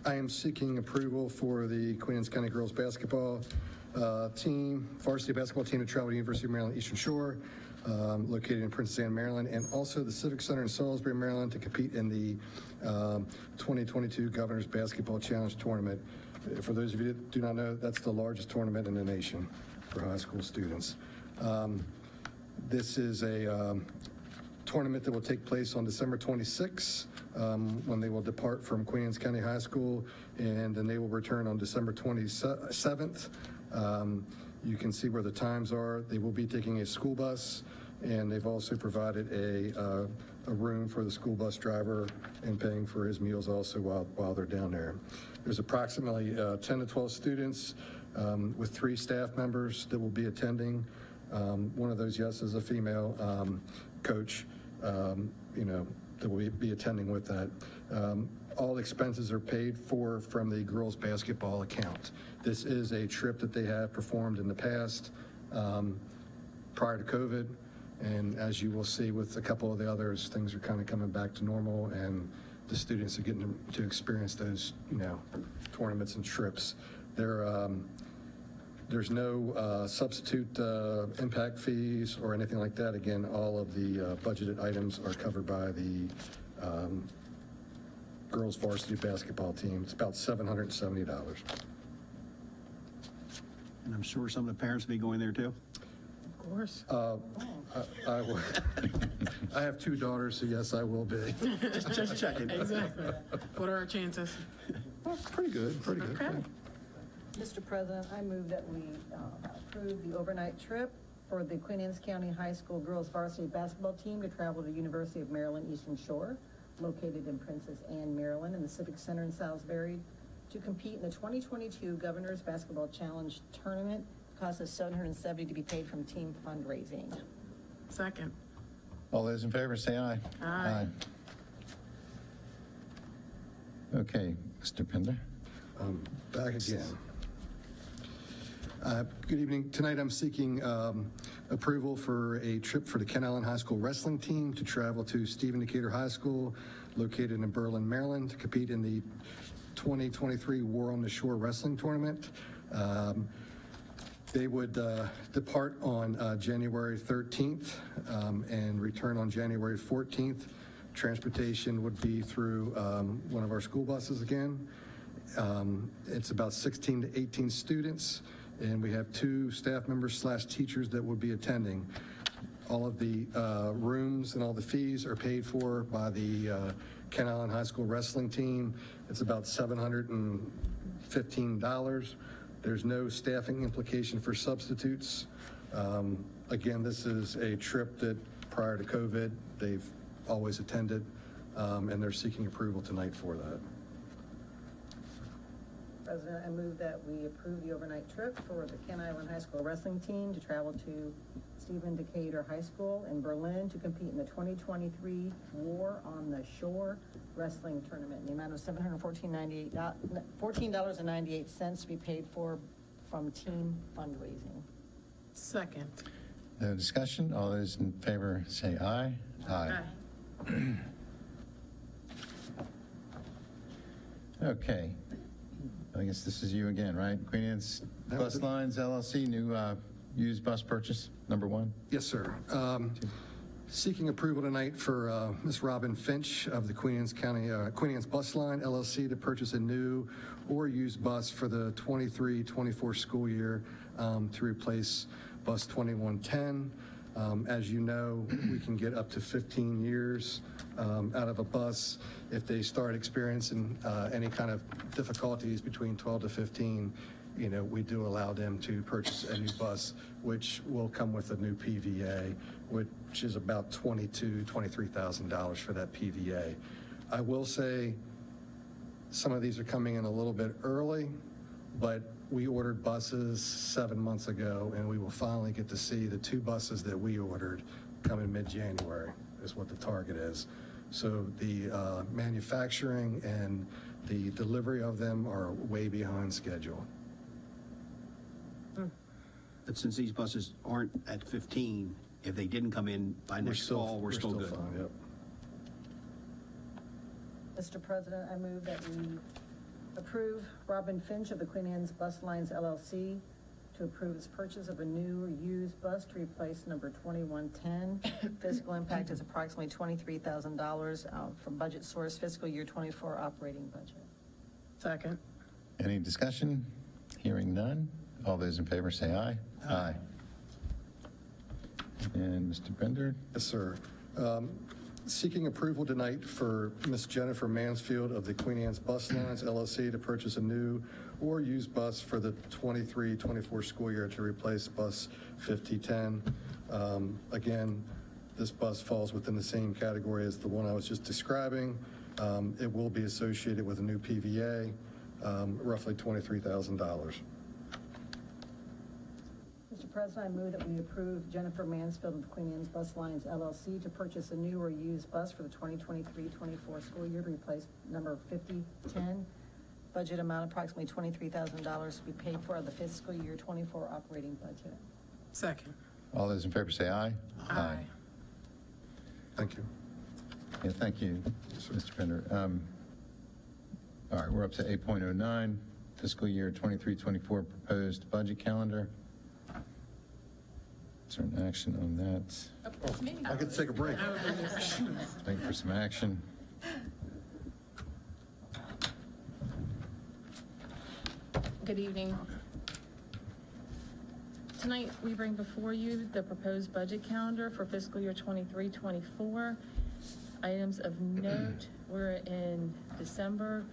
I am seeking approval for the Queen Anne's County girls basketball team, varsity basketball team to travel to University of Maryland Eastern Shore, located in Princess Anne, Maryland, and also the Civic Center in Salisbury, Maryland, to compete in the 2022 Governor's Basketball Challenge Tournament. For those of you that do not know, that's the largest tournament in the nation for high school students. This is a tournament that will take place on December 26th, when they will depart from Queen Anne's County High School, and then they will return on December 27th. You can see where the times are. They will be taking a school bus, and they've also provided a room for the school bus driver and paying for his meals also while they're down there. There's approximately 10 to 12 students with 3 staff members that will be attending. One of those, yes, is a female coach, that will be attending with that. All expenses are paid for from the girls' basketball account. This is a trip that they have performed in the past prior to COVID, and as you will see with a couple of the others, things are kind of coming back to normal, and the students are getting to experience those, tournaments and trips. There's no substitute impact fees or anything like that. Again, all of the budgeted items are covered by the girls varsity basketball team. It's about $770. And I'm sure some of the parents will be going there too. Of course. I will. I have 2 daughters, so yes, I will be. Just checking. Exactly. What are our chances? Well, pretty good, pretty good. Okay. Mr. President, I move that we approve the overnight trip for the Queen Anne's County High School girls varsity basketball team to travel to University of Maryland Eastern Shore, located in Princess Anne, Maryland, in the Civic Center in Salisbury, to compete in the 2022 Governor's Basketball Challenge Tournament. Cost of $770 to be paid from team fundraising. Second. All those in favor, say aye. Aye. Okay, Mr. Pender. Back again. Good evening. Tonight I'm seeking approval for a trip for the Kent Island High School wrestling team to travel to Stephen Decatur High School, located in Berlin, Maryland, to compete in the 2023 War on the Shore Wrestling Tournament. They would depart on January 13th and return on January 14th. Transportation would be through one of our school buses again. It's about 16 to 18 students, and we have 2 staff members / teachers that would be attending. All of the rooms and all the fees are paid for by the Kent Island High School wrestling team. It's about $715. There's no staffing implication for substitutes. Again, this is a trip that prior to COVID, they've always attended, and they're seeking approval tonight for that. President, I move that we approve the overnight trip for the Kent Island High School wrestling team to travel to Stephen Decatur High School in Berlin to compete in the 2023 War on the Shore Wrestling Tournament in the amount of $14.98 to be paid for from team fundraising. Second. No discussion. All those in favor, say aye. Aye. Okay. I guess this is you again, right? Queen Anne's Bus Lines LLC, new used bus purchase, number 1? Yes, sir. Seeking approval tonight for Ms. Robin Finch of the Queen Anne's Bus Line LLC to purchase a new or used bus for the 23-24 school year to replace bus 2110. As you know, we can get up to 15 years out of a bus. If they start experiencing any kind of difficulties between 12 to 15, we do allow them to purchase a new bus, which will come with a new PVA, which is about $23,000 for that PVA. I will say some of these are coming in a little bit early, but we ordered buses 7 months ago, and we will finally get to see the 2 buses that we ordered come in mid-January, is what the target is. So the manufacturing and the delivery of them are way behind schedule. But since these buses aren't at 15, if they didn't come in by next fall, we're still good. Fine, yep. Mr. President, I move that we approve Robin Finch of the Queen Anne's Bus Lines LLC to approve its purchase of a new or used bus to replace number 2110. Fiscal impact is approximately $23,000 from budget source fiscal year 24 operating budget. Second. Any discussion? Hearing none. All those in favor say aye. Aye. And Mr. Bender? Yes, sir. Seeking approval tonight for Ms. Jennifer Mansfield of the Queen Anne's Bus Lines LLC to purchase a new or used bus for the 23-24 school year to replace bus 5010. Again, this bus falls within the same category as the one I was just describing. It will be associated with a new PVA, roughly $23,000. Mr. President, I move that we approve Jennifer Mansfield of the Queen Anne's Bus Lines LLC to purchase a new or used bus for the 2023-24 school year to replace number 5010. Budget amount approximately $23,000 to be paid for out of the fiscal year 24 operating budget. Second. All those in favor say aye. Aye. Thank you. Yeah, thank you, Mr. Bender. All right, we're up to 8.09, fiscal year 23-24 proposed budget calendar. Is there an action on that? I could take a break. Waiting for some action. Good evening. Tonight, we bring before you the proposed budget calendar for fiscal year 23-24. Items of note, we're in December.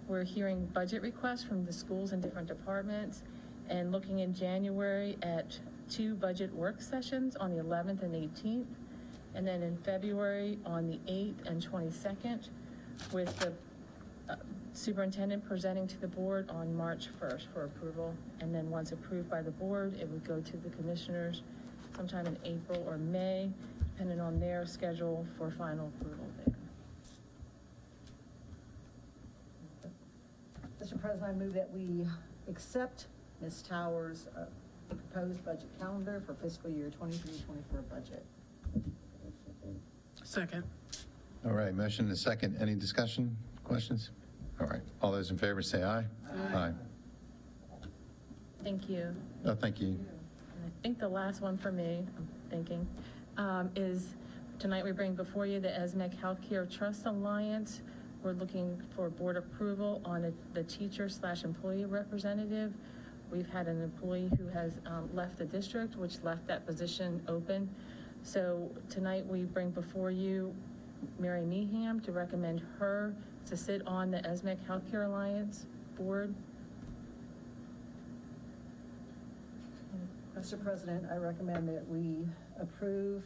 We're hearing budget requests from the schools and different departments, and looking in January at 2 budget work sessions on the 11th and 18th, and then in February on the 8th and 22nd, with the superintendent presenting to the board on March 1st for approval. And then once approved by the board, it would go to the commissioners sometime in April or May, depending on their schedule for final approval there. Mr. President, I move that we accept Ms. Towers' proposed budget calendar for fiscal year 23-24 budget. Second. All right, motion and a second. Any discussion, questions? All right, all those in favor say aye. Aye. Thank you. Oh, thank you. And I think the last one for me, I'm thinking, is tonight we bring before you the ESMEC Healthcare Trust Alliance. We're looking for board approval on the teacher/employee representative. We've had an employee who has left the district, which left that position open. So tonight we bring before you Mary Meeham to recommend her to sit on the ESMEC Healthcare Alliance board. Mr. President, I recommend that we approve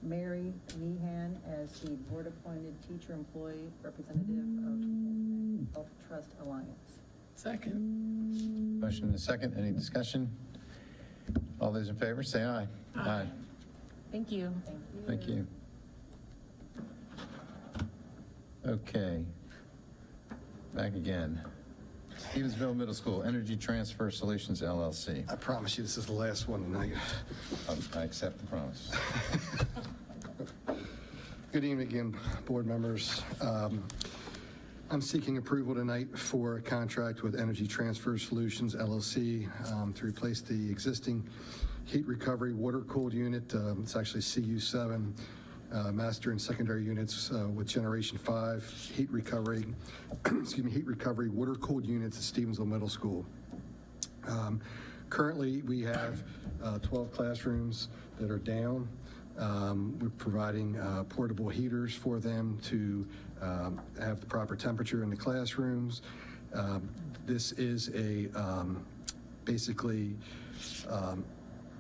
Mary Meehan as the board-appointed teacher-employee representative of Health Trust Alliance. Second. Motion and a second. Any discussion? All those in favor say aye. Aye. Thank you. Thank you. Okay. Back again. Stevensville Middle School Energy Transfer Solutions LLC. I promise you, this is the last one tonight. I accept the promise. Good evening again, board members. I'm seeking approval tonight for a contract with Energy Transfer Solutions LLC to replace the existing heat recovery water-cooled unit. It's actually CU7 master and secondary units with Generation 5 heat recovery, heat recovery water-cooled units at Stevensville Middle School. Currently, we have 12 classrooms that are down. We're providing portable heaters for them to have the proper temperature in the classrooms. This is a basically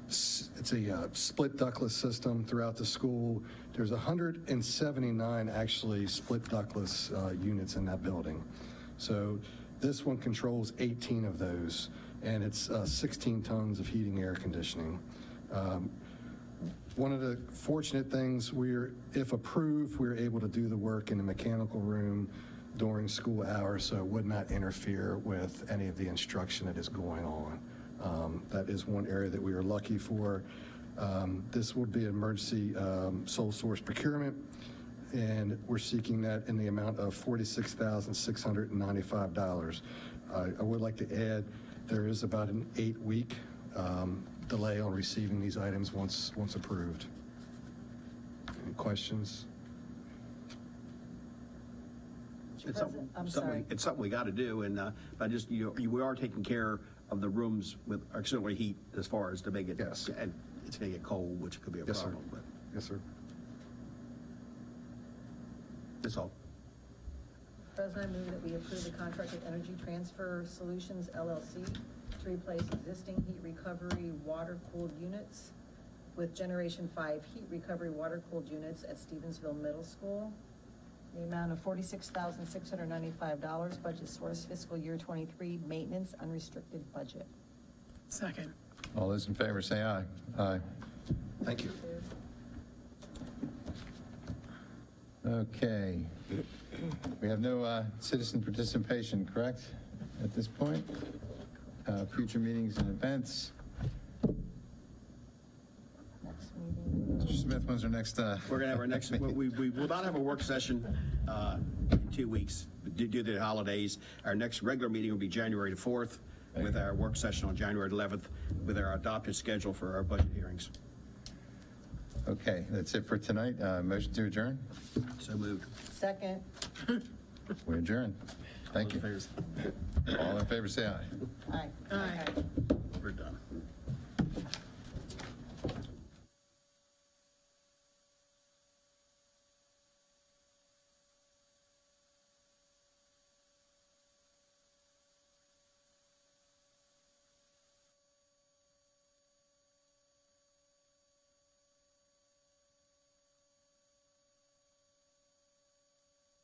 it's a split ductless system throughout the school. There's 179 actually split ductless units in that building. So this one controls 18 of those, and it's 16 tons of heating, air conditioning. One of the fortunate things, if approved, we're able to do the work in the mechanical room during school hours, so it would not interfere with any of the instruction that is going on. That is one area that we are lucky for. This would be an emergency sole source procurement, and we're seeking that in the amount of $46,695. I would like to add, there is about an 8-week delay on receiving these items once approved. Any questions? Mr. President, I'm sorry. It's something we got to do, and but just we are taking care of the rooms with auxiliary heat as far as to make it. Yes. And it's going to get cold, which could be a Yes, sir. problem. But Yes, sir. that's all. President, I move that we approve the contract with Energy Transfer Solutions LLC to replace existing heat recovery water-cooled units with Generation 5 heat recovery water-cooled units at Stevensville Middle School. The amount of $46,695, budget source fiscal year 23, maintenance unrestricted budget. Second. All those in favor say aye. Aye. Thank you. Okay. We have no citizen participation, correct, at this point? Future meetings and events. Next meeting. Mr. Smith, when's our next? We're going to have our next, we will not have a work session in 2 weeks due to the holidays. Our next regular meeting will be January the 4th, with our work session on January 11th, with our adopted schedule for our budget hearings. Okay, that's it for tonight. Motion to adjourn? So moved. Second. We adjourn. Thank you. All in favor say aye. Aye. Aye.